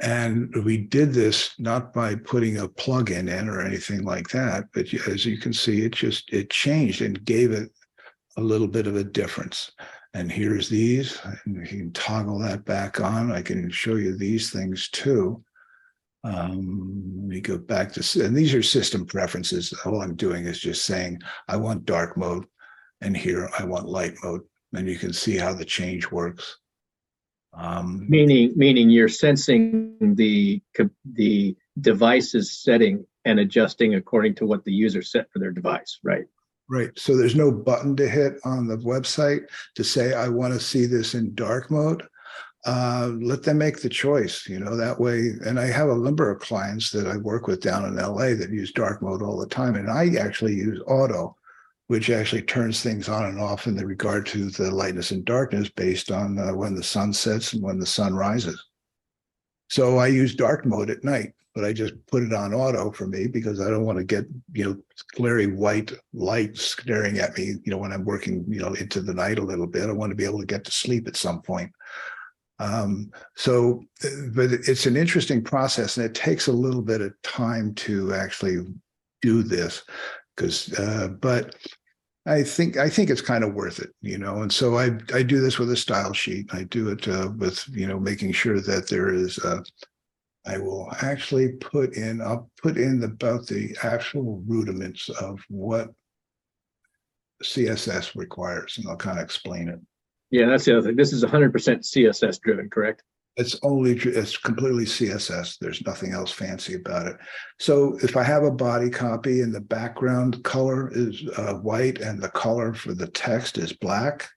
And we did this not by putting a plugin in or anything like that, but as you can see, it changed and gave it a little bit of a difference. And here's these, and you can toggle that back on. I can show you these things too. Let me go back to, and these are system preferences. All I'm doing is just saying, I want dark mode. And here I want light mode, and you can see how the change works. Meaning you're sensing the device's setting and adjusting according to what the user set for their device, right? Right. So there's no button to hit on the website to say, I want to see this in dark mode. Let them make the choice, that way. And I have a number of clients that I work with down in LA that use dark mode all the time. And I actually use auto, which actually turns things on and off in the regard to the lightness and darkness based on when the sun sets and when the sun rises. So I use dark mode at night, but I just put it on auto for me because I don't want to get, glary white light staring at me, when I'm working, into the night a little bit. I want to be able to get to sleep at some point. But it's an interesting process, and it takes a little bit of time to actually do this, but I think it's kind of worth it, you know, and so I do this with a style sheet. I do it with, you know, making sure that there is I will actually I'll put in about the actual rudiments of what CSS requires, and I'll kind of explain it. Yeah, that's the other thing. This is 100% CSS driven, correct? It's completely CSS. There's nothing else fancy about it. So if I have a body copy and the background color is white and the color for the text is black,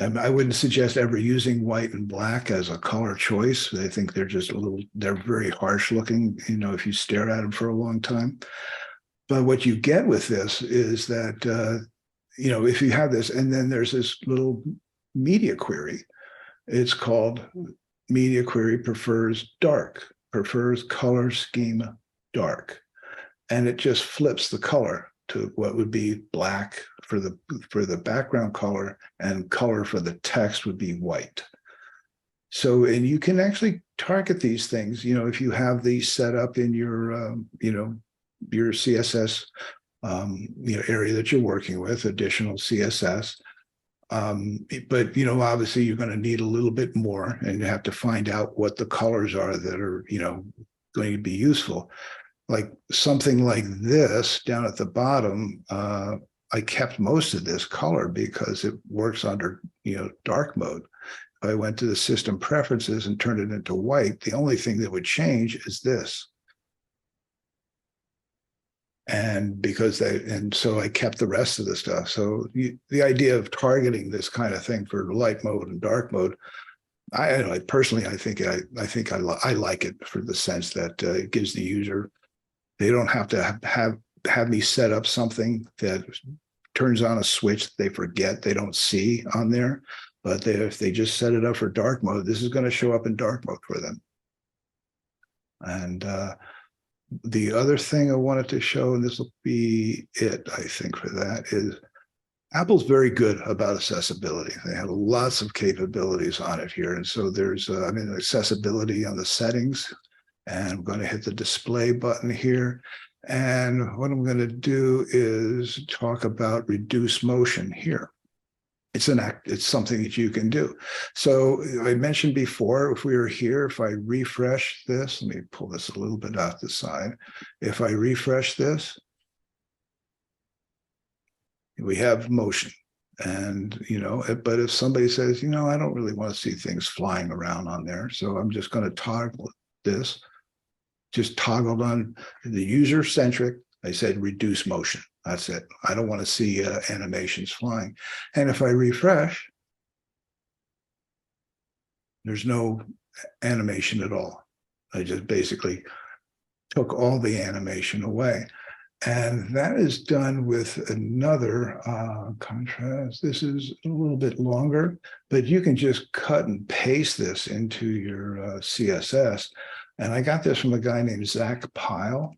I wouldn't suggest ever using white and black as a color choice. I think they're very harsh looking, you know, if you stare at them for a long time. But what you get with this is that, you know, if you have this, and then there's this little media query, it's called media query prefers color scheme dark. And it just flips the color to what would be black for the background color, and color for the text would be white. So, and you can actually target these things, you know, if you have these set up in your, you know, your CSS, you know, area that you're working with, additional CSS. But, you know, obviously you're going to need a little bit more, and you have to find out what the colors are that are, you know, going to be useful. Like something like this down at the bottom, I kept most of this color because it works under, you know, dark mode. If I went to the system preferences and turned it into white, the only thing that would change is this. And so I kept the rest of the stuff. So the idea of targeting this kind of thing for light mode and dark mode, I personally, I think I like it for the sense that it gives the user, they don't have to have me set up something that turns on a switch that they forget they don't see on there. But if they just set it up for dark mode, this is going to show up in dark mode for them. And the other thing I wanted to show, and this will be it, I think, for that, is Apple's very good about accessibility. They have lots of capabilities on it here. And so there's, I mean, accessibility on the settings. And I'm going to hit the display button here. And what I'm going to do is talk about reduce motion here. It's something that you can do. So I mentioned before, if we were here, if I refresh this, let me pull this a little bit out the side. If I refresh this, we have motion. And, you know, but if somebody says, you know, I don't really want to see things flying around on there, so I'm just going to toggle this. Just toggled on the user centric. I said reduce motion. That's it. I don't want to see animations flying. And if I refresh, there's no animation at all. I just basically took all the animation away. And that is done with another contrast. This is a little bit longer, but you can just cut and paste this into your CSS. And I got this from a guy named Zach Pyle.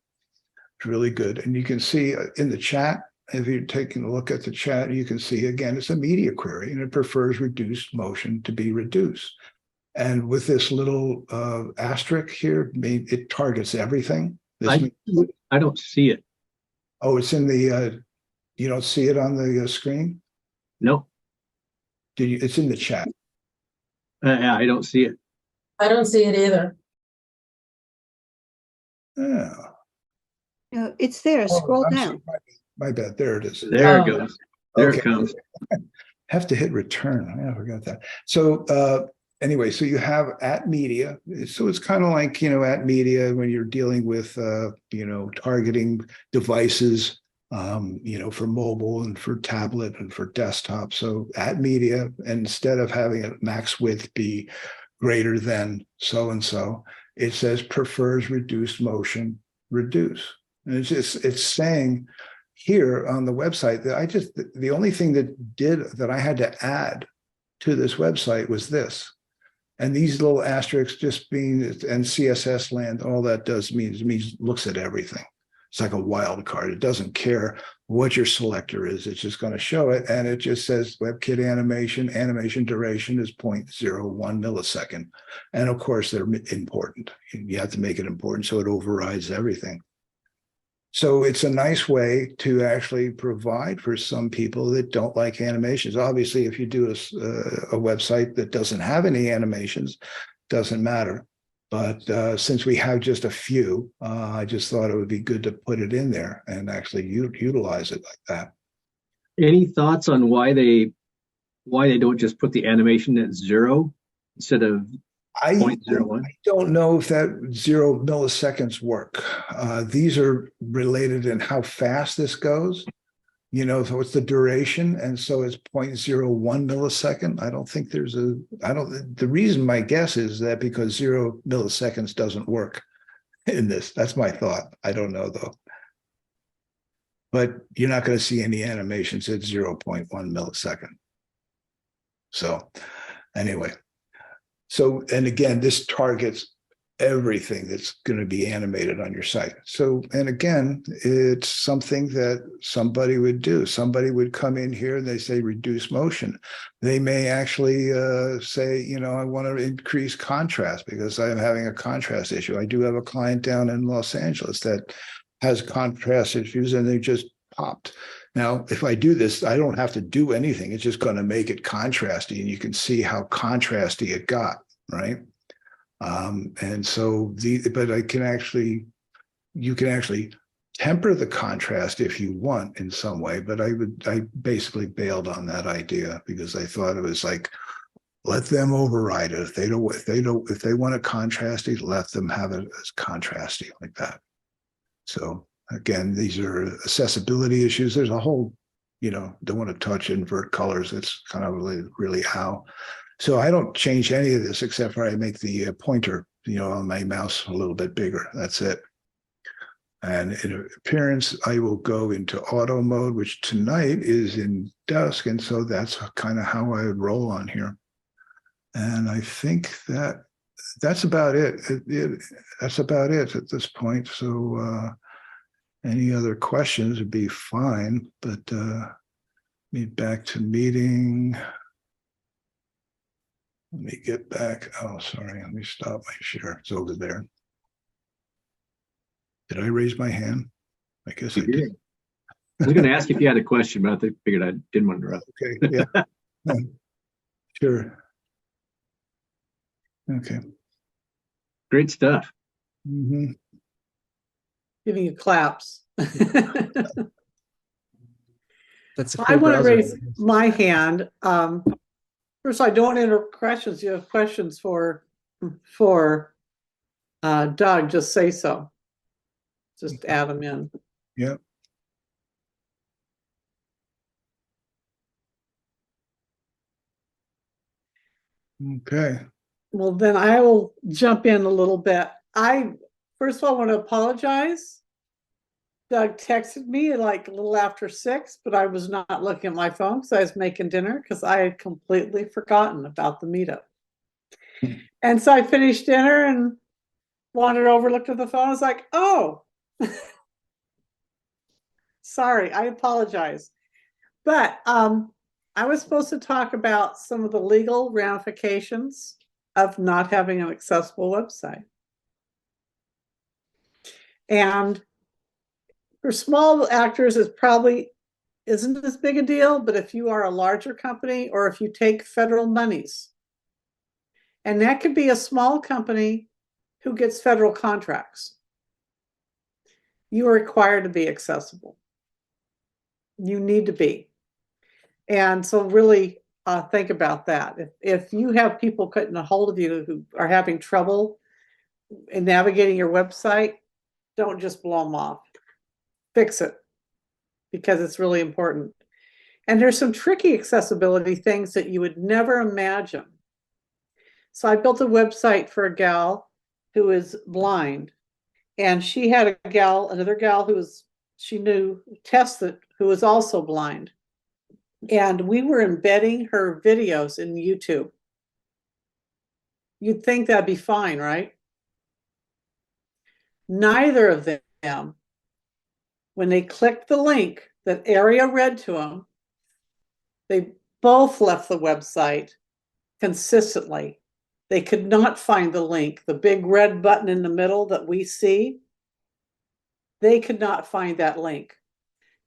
It's really good. And you can see in the chat, if you're taking a look at the chat, you can see, again, it's a media query, and it prefers reduced motion to be reduced. And with this little asterisk here, it targets everything. I don't see it. Oh, it's in the, you don't see it on the screen? No. It's in the chat. I don't see it. I don't see it either. Yeah. No, it's there. Scroll down. My bad. There it is. There Oh. it goes. There Okay. it comes. Have to hit return. I forgot that. So anyway, so you have at media. So it's kind of like, you know, at media when you're dealing with, you know, targeting devices, you know, for mobile and for tablet and for desktop. So at media, and instead of having a max width be greater than so-and-so, it says prefers reduced motion, reduce. And it's saying here on the website that the only thing that I had to add to this website was this. And these little asterisks just being, and CSS land, all that does means looks at everything. It's like a wild card. It doesn't care what your selector is. It's just going to show it. And it just says WebKit animation duration is 0.01 millisecond. And of course, they're important. You have to make it important so it overrides everything. So it's a nice way to actually provide for some people that don't like animations. Obviously, if you do a website that doesn't have any animations, doesn't matter. But since we have just a few, I just thought it would be good to put it in there and actually utilize it like that. Any thoughts on why they don't just put the animation at 0 instead of I 0.01? don't know if that 0 milliseconds work. These are related in how fast this goes. You know, so it's the duration, and so it's 0.01 millisecond. I don't think there's the reason, my guess is that because 0 milliseconds doesn't work in this. That's my thought. I don't know though. But you're not going to see any animations at 0.1 millisecond. So anyway, so, and again, this targets everything that's going to be animated on your site. So, and again, it's something that somebody would do. Somebody would come in here and they say reduce motion. They may actually say, you know, I want to increase contrast because I'm having a contrast issue. I do have a client down in Los Angeles that has contrast issues and they just popped. Now, if I do this, I don't have to do anything. It's just going to make it contrasty, and you can see how contrasty it got, right? And so but you can actually temper the contrast if you want in some way, but I basically bailed on that idea because I thought it was like, let them override it. If they want it contrasty, let them have it as contrasty like that. So again, these are accessibility issues. There's a whole, you know, don't want to touch invert colors. It's kind of really how. So I don't change any of this except for I make the pointer, you know, on my mouse a little bit bigger. That's it. And in appearance, I will go into auto mode, which tonight is in dusk. And so that's kind of how I would roll on here. And I think that's about it. That's about it at this point. So any other questions would be fine, but me back to meeting. Let me get back. Oh, sorry. Let me stop my share. It's over there. Did I raise my hand? I guess I did. I was going to ask if you had a question, but I figured I didn't want to interrupt. Okay. Yeah. Sure. Okay. Great stuff. Mm-hmm. Giving you claps. That's a I cool want to browser. raise my hand. First, I don't interrupt questions. You have questions for Doug, just say so. Just add them in. Yep. Okay. Well, then I will jump in a little bit. I first of all want to apologize. Doug texted me like a little after 6, but I was not looking at my phone because I was making dinner because I had completely forgotten about the meetup. And so I finished dinner and wandered over, looked at the phone. I was like, oh, sorry, I apologize. But I was supposed to talk about some of the legal ramifications of not having an accessible website. And for small actors, it probably isn't as big a deal, but if you are a larger company or if you take federal monies, and that could be a small company who gets federal contracts, you are required to be accessible. You need to be. And so really think about that. If you have people getting a hold of you who are having trouble in navigating your website, don't just blow them off. Fix it, because it's really important. And there's some tricky accessibility things that you would never imagine. So I built a website for a gal who is blind, and she had another gal who she knew tested, who was also blind. And we were embedding her videos in YouTube. You'd think that'd be fine, right? Neither of them, when they clicked the link that Aria read to them, they both left the website consistently. They could not find the link, the big red button in the middle that we see. they could not find that link.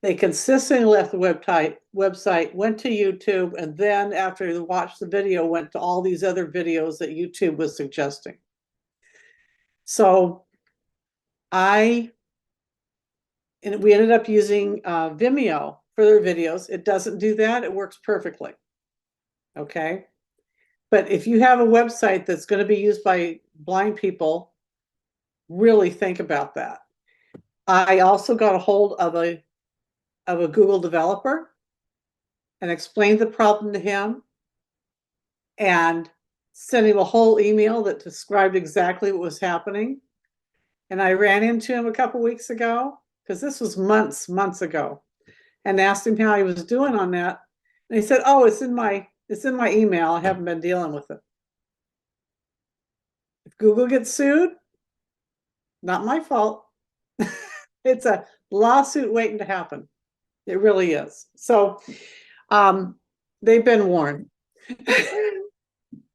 They consistently left the website, went to YouTube, and then after they watched the video, went to all these other videos that YouTube was suggesting. So we ended up using Vimeo for their videos. It doesn't do that. It works perfectly. Okay. But if you have a website that's going to be used by blind people, really think about that. I also got a hold of a Google developer and explained the problem to him and sent him a whole email that described exactly what was happening. And I ran into him a couple weeks ago, because this was months ago, and asked him how he was doing on that. And he said, "Oh, it's in my email. I haven't been dealing with it." If Google gets sued, not my fault. It's a lawsuit waiting to happen. It really is. So they've been warned.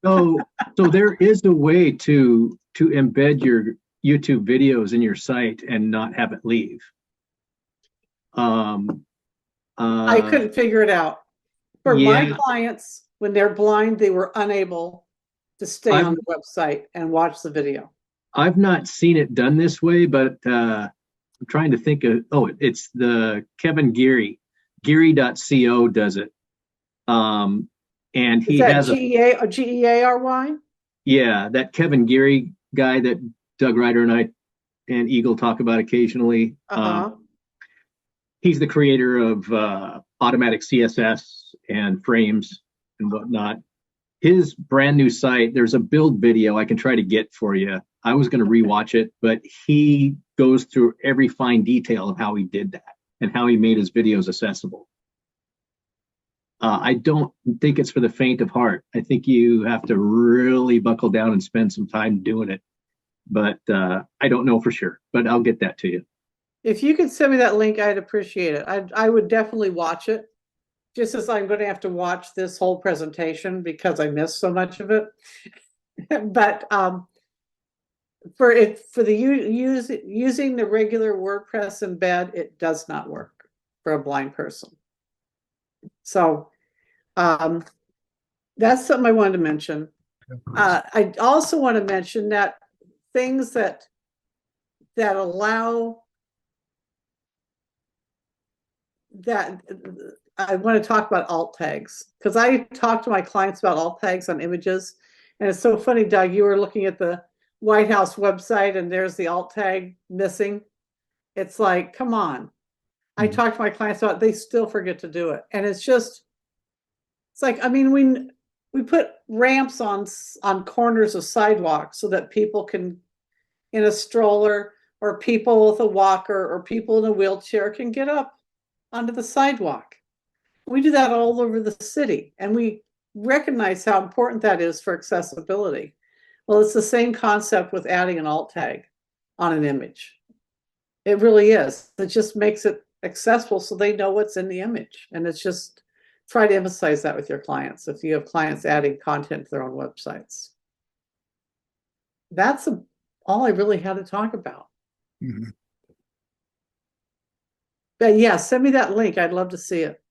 So there is a way to embed your YouTube videos in your site and not have it leave. I couldn't figure it out. For my yeah. clients, when they're blind, they were unable to stay on the website and watch the video. I've not seen it done this way, but I'm trying to think of, it's the Kevin Geary. Geary.co does it. And he has Geary? Yeah, that Kevin Geary guy that Doug Ryder and I and Eagle talk about occasionally. He's the creator of automatic CSS and frames and whatnot. His brand new site, there's a build video I can try to get for you. I was going to rewatch it, but he goes through every fine detail of how he did that and how he made his videos accessible. I don't think it's for the faint of heart. I think you have to really buckle down and spend some time doing it. But I don't know for sure, but I'll get that to you. If you could send me that link, I'd appreciate it. I would definitely watch it, just as I'm going to have to watch this whole presentation because I missed so much of it. But using the regular WordPress embed, it does not work for a blind person. So that's something I wanted to mention. I also want to mention that things that allow that I want to talk about alt tags, because I talk to my clients about alt tags on images, and it's so funny, Doug, you were looking at the White House website and there's the alt tag missing. It's like, come on. I talk to my clients about it, they still forget to do it. And it's like, I mean, we put ramps on corners of sidewalks so that people can, in a stroller, or people with a walker, or people in a wheelchair can get up onto the sidewalk. We do that all over the city, and we recognize how important that is for accessibility. Well, it's the same concept with adding an alt tag on an image. It really is. It just makes it accessible so they know what's in the image. And it's just, try to emphasize that with your clients if you have clients adding content to their own websites. That's all I really had to talk about. Mhm. But yeah, send me that link. I'd love to see it.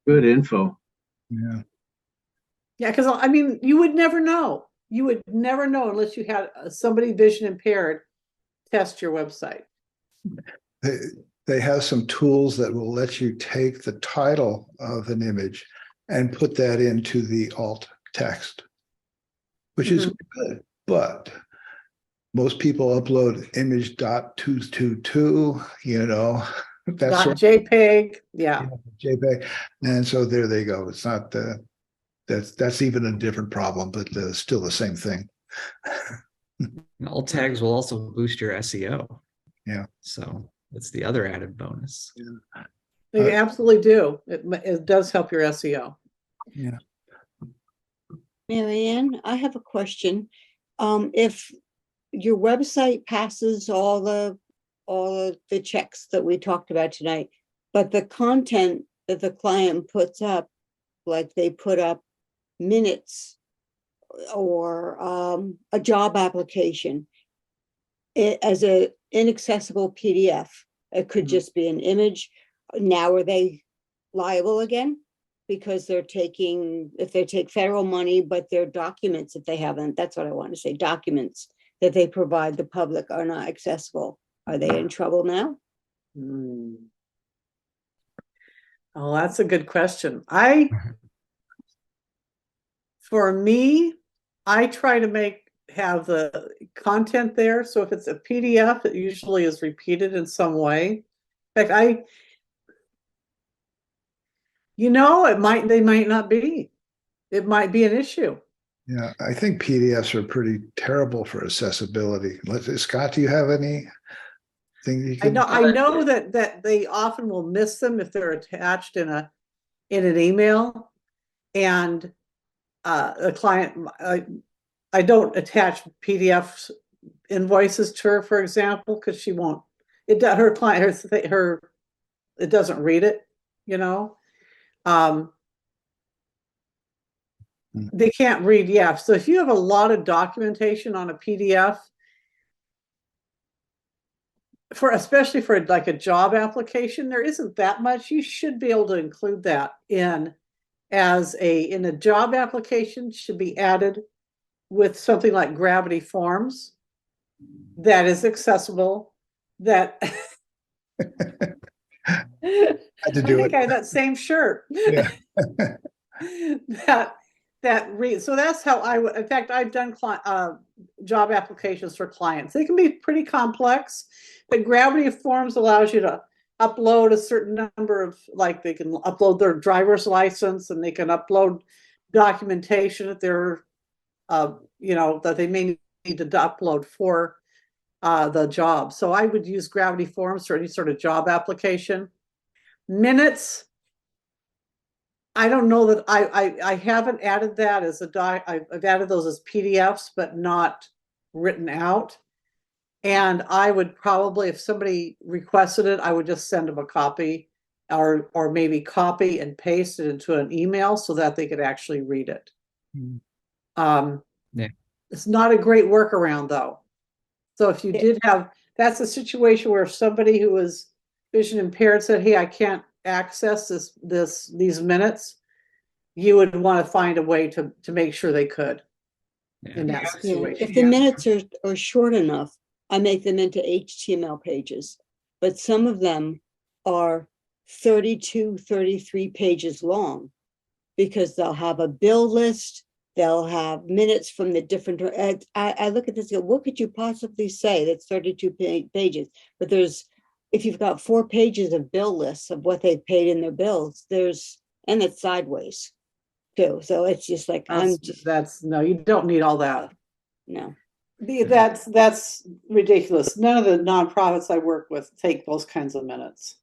Good info. Yeah. Yeah, because I mean, you would never know. You would never know unless you had somebody vision impaired test your website. They have some tools that will let you take the title of an image and put that into the alt text, which is good. But most people upload image.222, that's JPEG, yeah. JPEG, and so there they go. It's not that's even a different problem, but still the same thing. Alt tags will also boost your SEO. Yeah. So that's the other added bonus. Yeah. They absolutely do. It does help your SEO. Yeah. Marianne, I have a question. If your website passes all the checks that we talked about tonight, but the content that the client puts up, like they put up minutes or a job application, as a inaccessible PDF. It could just be an image. Now are they liable again? Because they're taking, if they take federal money, but their documents, if they haven't, that's what I want to say, documents that they provide the public are not accessible. Are they in trouble now? Hmm. Oh, that's a good question. For me, I try to have the content there. So if it's a PDF, it usually is repeated in some way. In fact, they might not be. It might be an issue. Yeah, I think PDFs are pretty terrible for accessibility. Scott, do you have anything you can? I know that they often will miss them if they're attached in an email, and a client, I don't attach PDF invoices to her, for example, because she won't. It doesn't read it, They can't read, yeah. So if you have a lot of documentation on a PDF, especially for like a job application, there isn't that much. You should be able to include that in a job application, should be added with something like Gravity Forms that is accessible, that Had to do it. I have that same shirt. Yeah. So that's how I would. In fact, I've done job applications for clients. They can be pretty complex, but Gravity Forms allows you to upload a certain number of, like, they can upload their driver's license, and they can upload documentation that they're, that they may need to upload for the job. So I would use Gravity Forms for any sort of job application. Minutes, I don't know that I haven't added that as I've added those as PDFs, but not written out. And I would probably, if somebody requested it, I would just send them a copy, or maybe copy and paste it into an email so that they could actually read it. Yeah. It's not a great workaround, though. So if you did have, that's a situation where somebody who was vision impaired said, "Hey, I can't access these minutes," you would want to find a way to make sure they could in that situation. If the minutes are short enough, I make them into HTML pages, but some of them are 32, 33 pages long, because they'll have a bill list, they'll have minutes from the different, I look at this and go, what could you possibly say that's 32 pages? But if you've got 4 pages of bill lists of what they've paid in their bills, and it's sideways too. So it's just like, no, you don't need all that. No. That's ridiculous. None of the nonprofits I work with take those kinds of minutes.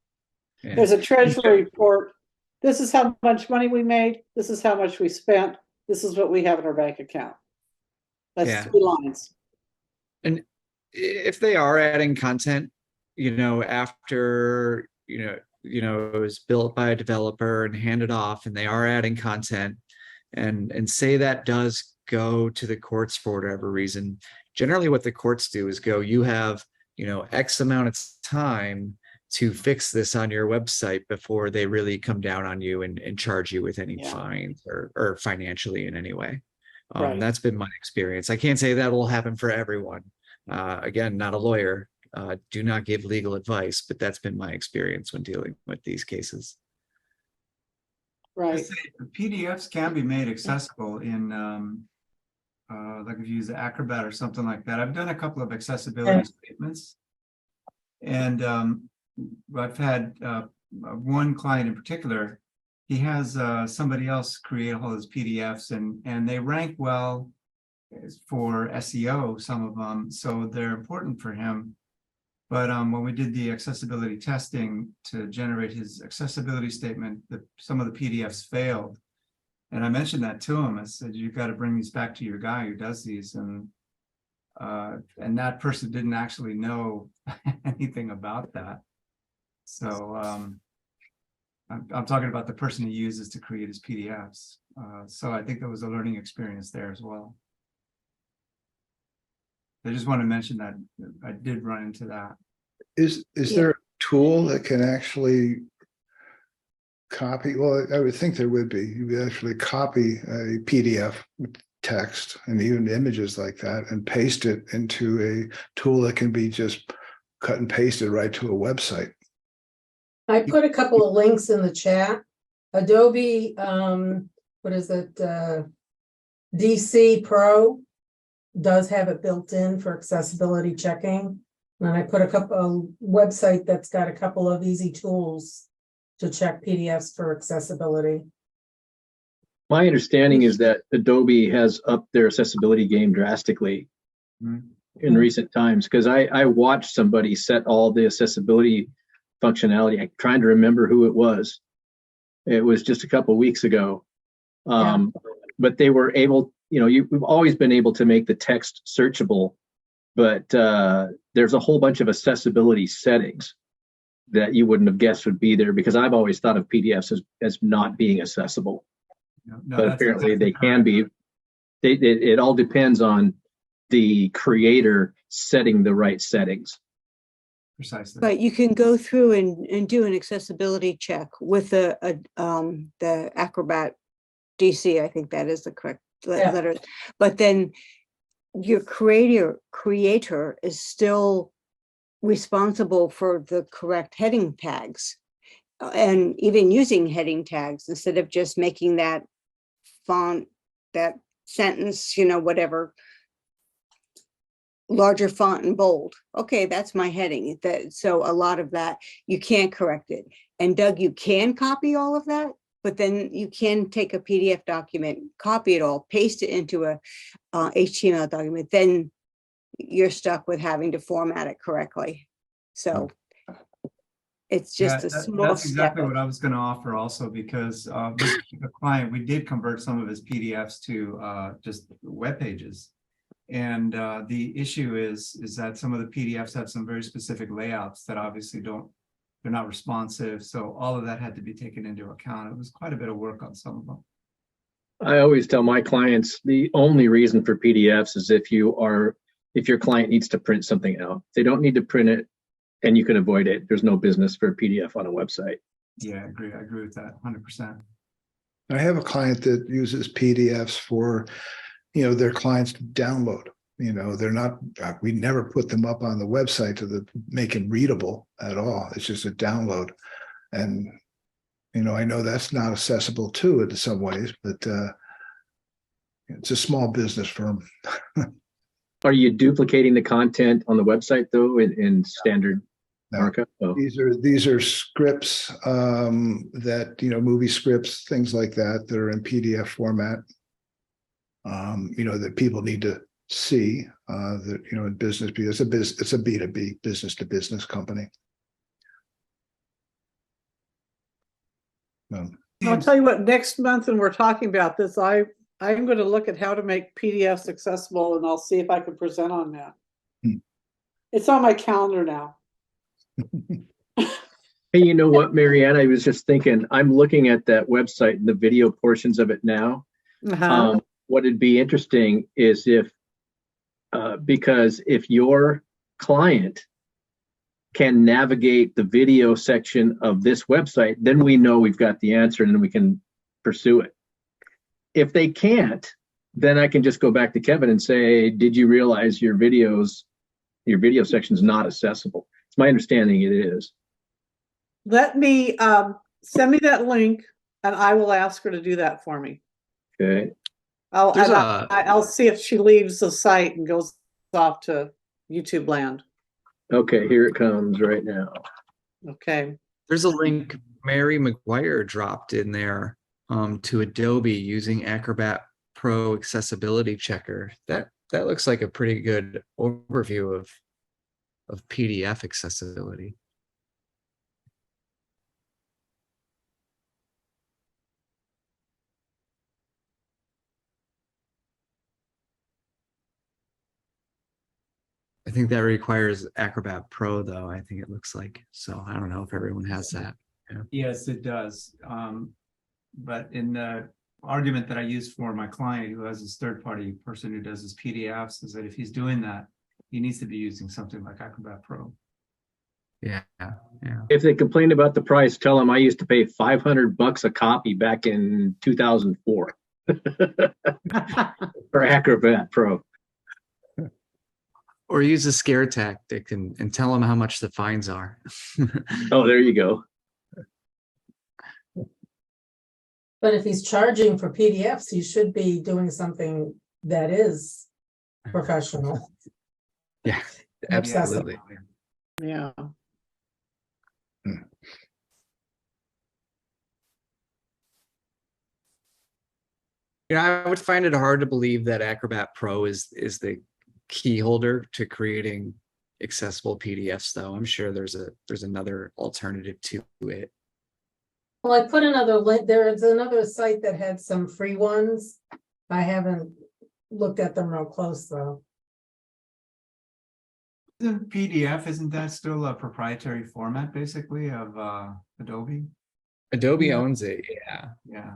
Yeah. There's a treasury report. This is how much money we made. This is how much we spent. This is what we have in our bank account. That's 3 lines. And if they are adding content, after, it was built by a developer and handed off, and they are adding content, and say that does go to the courts for whatever reason, generally what the courts do is go, you have, X amount of time to fix this on your website before they really come down on you and charge you with any fines or financially in any way. Right. That's been my experience. I can't say that will happen for everyone. Again, not a lawyer, do not give legal advice, but that's been my experience when dealing with these cases. Right. PDFs can be made accessible in, like if you use Acrobat or something like that. I've done a couple of accessibility statements, and I've had one client in particular. He has somebody else create all his PDFs, and they rank well for SEO, some of them, so they're important for him. But when we did the accessibility testing to generate his accessibility statement, some of the PDFs failed. And I mentioned that to him. I said, "You've got to bring these back to your guy who does these." And that person didn't actually know anything about that. So I'm talking about the person he uses to create his PDFs. So I think there was a learning experience there as well. I just want to mention that I did run into that. Is Yeah. there a tool that can actually copy? Well, I would think there would be. You would actually copy a PDF with text and even images like that and paste it into a tool that can be just cut and pasted right to a website. I put a couple of links in the chat. Adobe, what is it? DC Pro does have it built in for accessibility checking. And I put a website that's got a couple of easy tools to check PDFs for accessibility. My understanding is that Adobe has upped their accessibility game drastically in recent times, because I watched somebody set all the accessibility functionality. I'm trying to remember who it was. It was just a couple of weeks ago. But they were able, we've always been able to make the text searchable, but there's a whole bunch of accessibility settings that you wouldn't have guessed would be there, because I've always thought of PDFs as not being accessible. No, But that's apparently exactly they can be. It all depends on the creator setting the right settings. precisely. But you can go through and do an accessibility check with the Acrobat DC. I think that is the correct letter. But then your creator is still responsible for the correct heading tags, and even using heading tags instead of just making that font, that sentence, whatever, larger font and bold. Okay, that's my heading. So a lot of that you can't correct it. And Doug, you can copy all of that, but then you can take a PDF document, copy it all, paste it into a HTML document. Then you're stuck with having to format it correctly. So it's just a small that's step. exactly what I was going to offer also, because this client, we did convert some of his PDFs to just web pages. And the issue is that some of the PDFs have some very specific layouts that obviously they're not responsive. So all of that had to be taken into account. It was quite a bit of work on some of them. I always tell my clients the only reason for PDFs is if your client needs to print something out. They don't need to print it and you can avoid it. There's no business for a PDF on a website. Yeah, I agree with that 100%. I have a client that uses PDFs for, their clients to download. They're not, we never put them up on the website to make it readable at all. It's just a download. And, I know that's not accessible too in some ways, but it's a small business firm. Are you duplicating the content on the website though in standard markup? Oh. These are scripts that, movie scripts, things like that are in PDF format. That people need to see that, in business, because it's a B2B, business to business company. I'll tell you what, next month when we're talking about this, I'm going to look at how to make PDFs accessible, and I'll see if I can present on that. It's on my calendar now. Hey, you know what, Marianne? I was just thinking, I'm looking at that website and the video portions of it now. What would be interesting is because if your client can navigate the video section of this website, then we know we've got the answer and then we can pursue it. If they can't, then I can just go back to Kevin and say, did you realize your video section is not accessible? It's my understanding it is. Let me send me that link and I will ask her to do that for me. Okay. I'll see if she leaves the site and goes off to YouTube land. Okay, here it comes right now. Okay. There's a link Mary McGuire dropped in there to Adobe using Acrobat Pro Accessibility Checker. That looks like a pretty good overview of PDF accessibility. I think that requires Acrobat Pro, though. I think it looks like. So I don't know if everyone has that. Yeah. Yes, it does. But in the argument that I use for my client who has this third-party person who does his PDFs is that if he's doing that, he needs to be using something like Acrobat Pro. Yeah, yeah. If they complain about the price, tell them I used to pay $500 a copy back in 2004 for Acrobat Pro. Or use a scare tactic and tell them how much the fines are. Oh, there you go. But if he's charging for PDFs, he should be doing something that is professional. Yeah, absolutely. Yeah. You know, I would find it hard to believe that Acrobat Pro is the key holder to creating accessible PDFs, though. I'm sure there's another alternative to it. Well, I put another link, there's another site that had some free ones. I haven't looked at them real close though. The PDF, isn't that still a proprietary format basically of Adobe? Adobe Yeah. owns it, yeah. Yeah.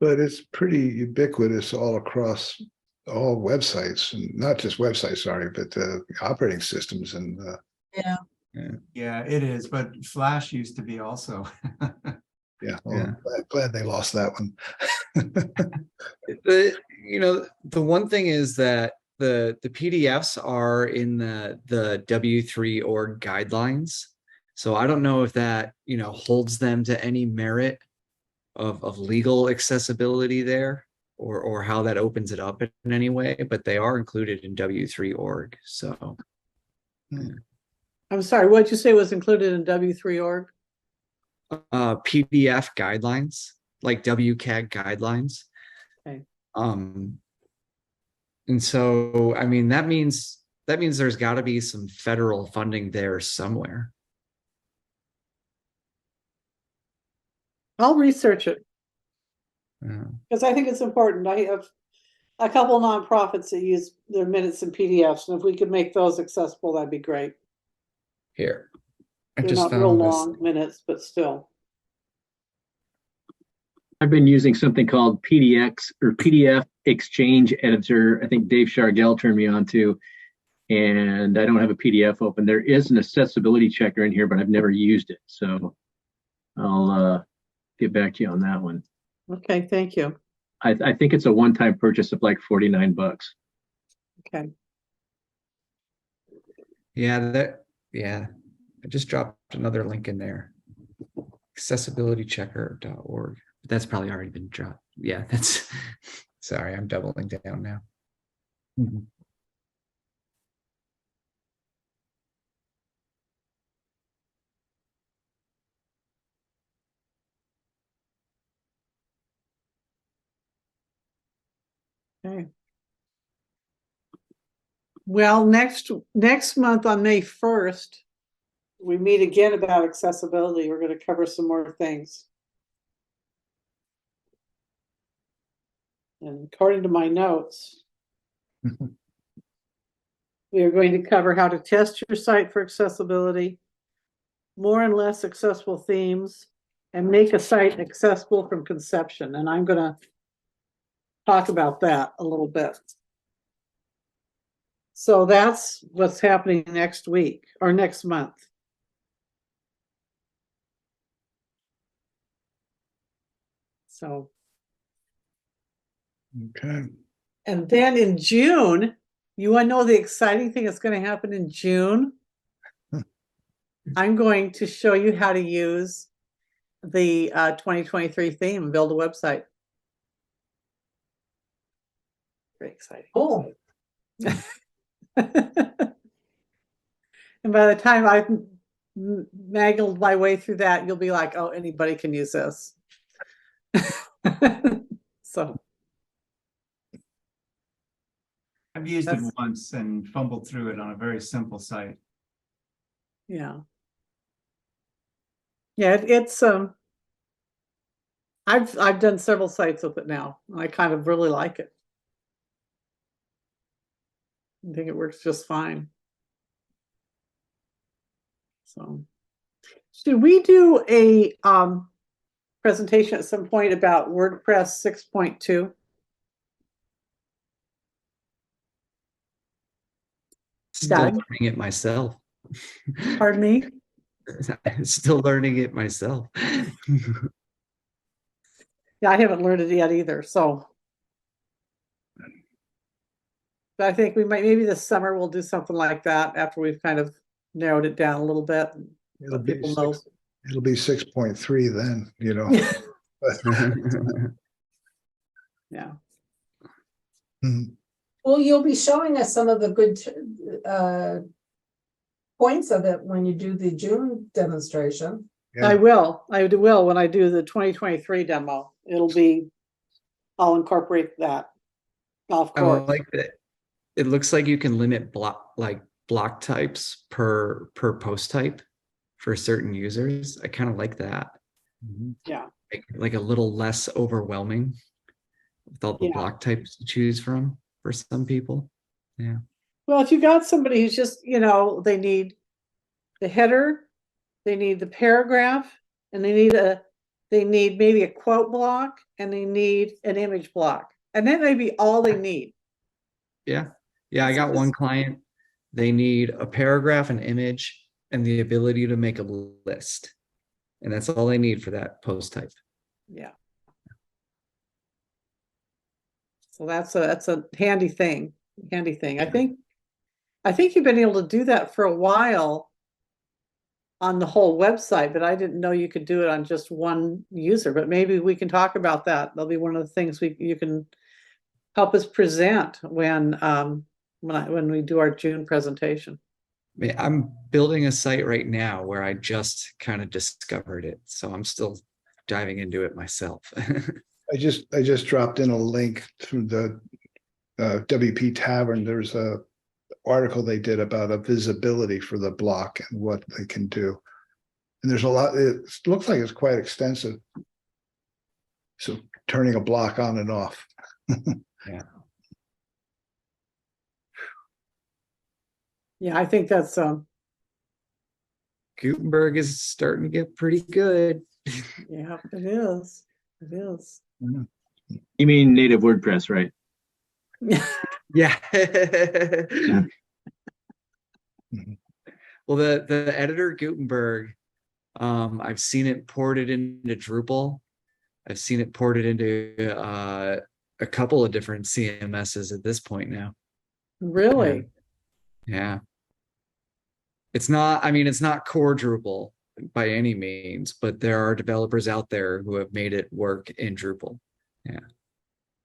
But it's pretty ubiquitous all across all websites, and not just websites, sorry, but operating systems and Yeah. Yeah, it is, but Flash used to be also. yeah, well, Yeah. I'm glad they lost that one. The one thing is that the PDFs are in the W3 org guidelines. So I don't know if that, holds them to any merit of legal accessibility there, or how that opens it up in any way, but they are included in W3 org. So I'm sorry, what'd you say was included in W3org? PDF guidelines, like WCAG guidelines. Okay. And so, I mean, that means there's got to be some federal funding there somewhere. I'll research it Yeah. because I think it's important. I have a couple nonprofits that use their minutes and PDFs, and if we could make those accessible, that'd be great. Here, I They're just not real found this. long minutes, but still. I've been using something called PDX or PDF Exchange Editor. I think Dave Shargell turned me on to, and I don't have a PDF open. There is an accessibility checker in here, but I've never used it. So I'll get back to you on that one. Okay, thank you. I think it's a one-time purchase of like $49. Okay. Yeah, I just dropped another link in there. Accessibilitychecker.org. That's probably already been dropped. Yeah, that's sorry, I'm doubling down now. Okay. Well, next month on May 1st, we meet again about accessibility. We're going to cover some more things. And according to my notes, we are going to cover how to test your site for accessibility, more and less accessible themes, and make a site accessible from conception. And I'm going to talk about that a little bit. So that's what's happening next week or next month. So. Okay. And then in June, you want to know the exciting thing that's going to happen in June? I'm going to show you how to use the 2023 theme and build a website. Very exciting. Oh, And by the time I've mangled my way through that, you'll be like, oh, anybody can use this. So. I've used it That's- once and fumbled through it on a very simple site. Yeah. Yeah, it's I've done several sites with it now. I kind of really like it. I think it works just fine. So should we do a presentation at some point about WordPress 6.2? Still Doug? learning it myself. Pardon me? Still learning it myself. Yeah, I haven't learned it yet either, so. But I think we might, maybe this summer we'll do something like that after we've kind of narrowed it down a little bit. And It'll let be people know. it'll be 6.3 then, you know. Yeah. Mhm. Well, you'll be showing us some of the good points of it when you do the June demonstration. I Yeah. will when I do the 2023 demo. I'll incorporate that. Of I course. like that. It looks like you can limit block types per post type for certain users. I kind of like that. Yeah. Like a little less overwhelming with all the Yeah. block types to choose from for some people. Yeah. Well, if you got somebody who's just, they need the header, they need the paragraph, and they need maybe a quote block, and they need an image block. And that may be all they need. Yeah. Yeah. I So got one just- client. They need a paragraph, an image, and the ability to make a list. And that's all they need for that post type. Yeah. So that's a handy thing. I think you've been able to do that for a while on the whole website, but I didn't know you could do it on just one user. But maybe we can talk about that. That'll be one of the things you can help us present when we do our June presentation. I mean, I'm building a site right now where I just kind of discovered it. So I'm still diving into it myself. I just dropped in a link through the WP Tavern. There's a article they did about a visibility for the block and what they can do. And there's a lot, it looks like it's quite extensive. So turning a block on and off. Yeah. Yeah, I think that's Gutenberg is starting to get pretty good. yeah, it is. It is. You mean native WordPress, right? Yeah. Mhm. Well, the editor Gutenberg, I've seen it ported into Drupal. I've seen it ported into a couple of different CMSs at this point now. Really? Yeah. It's not, I mean, it's not core Drupal by any means, but there are developers out there who have made it work in Drupal. Yeah.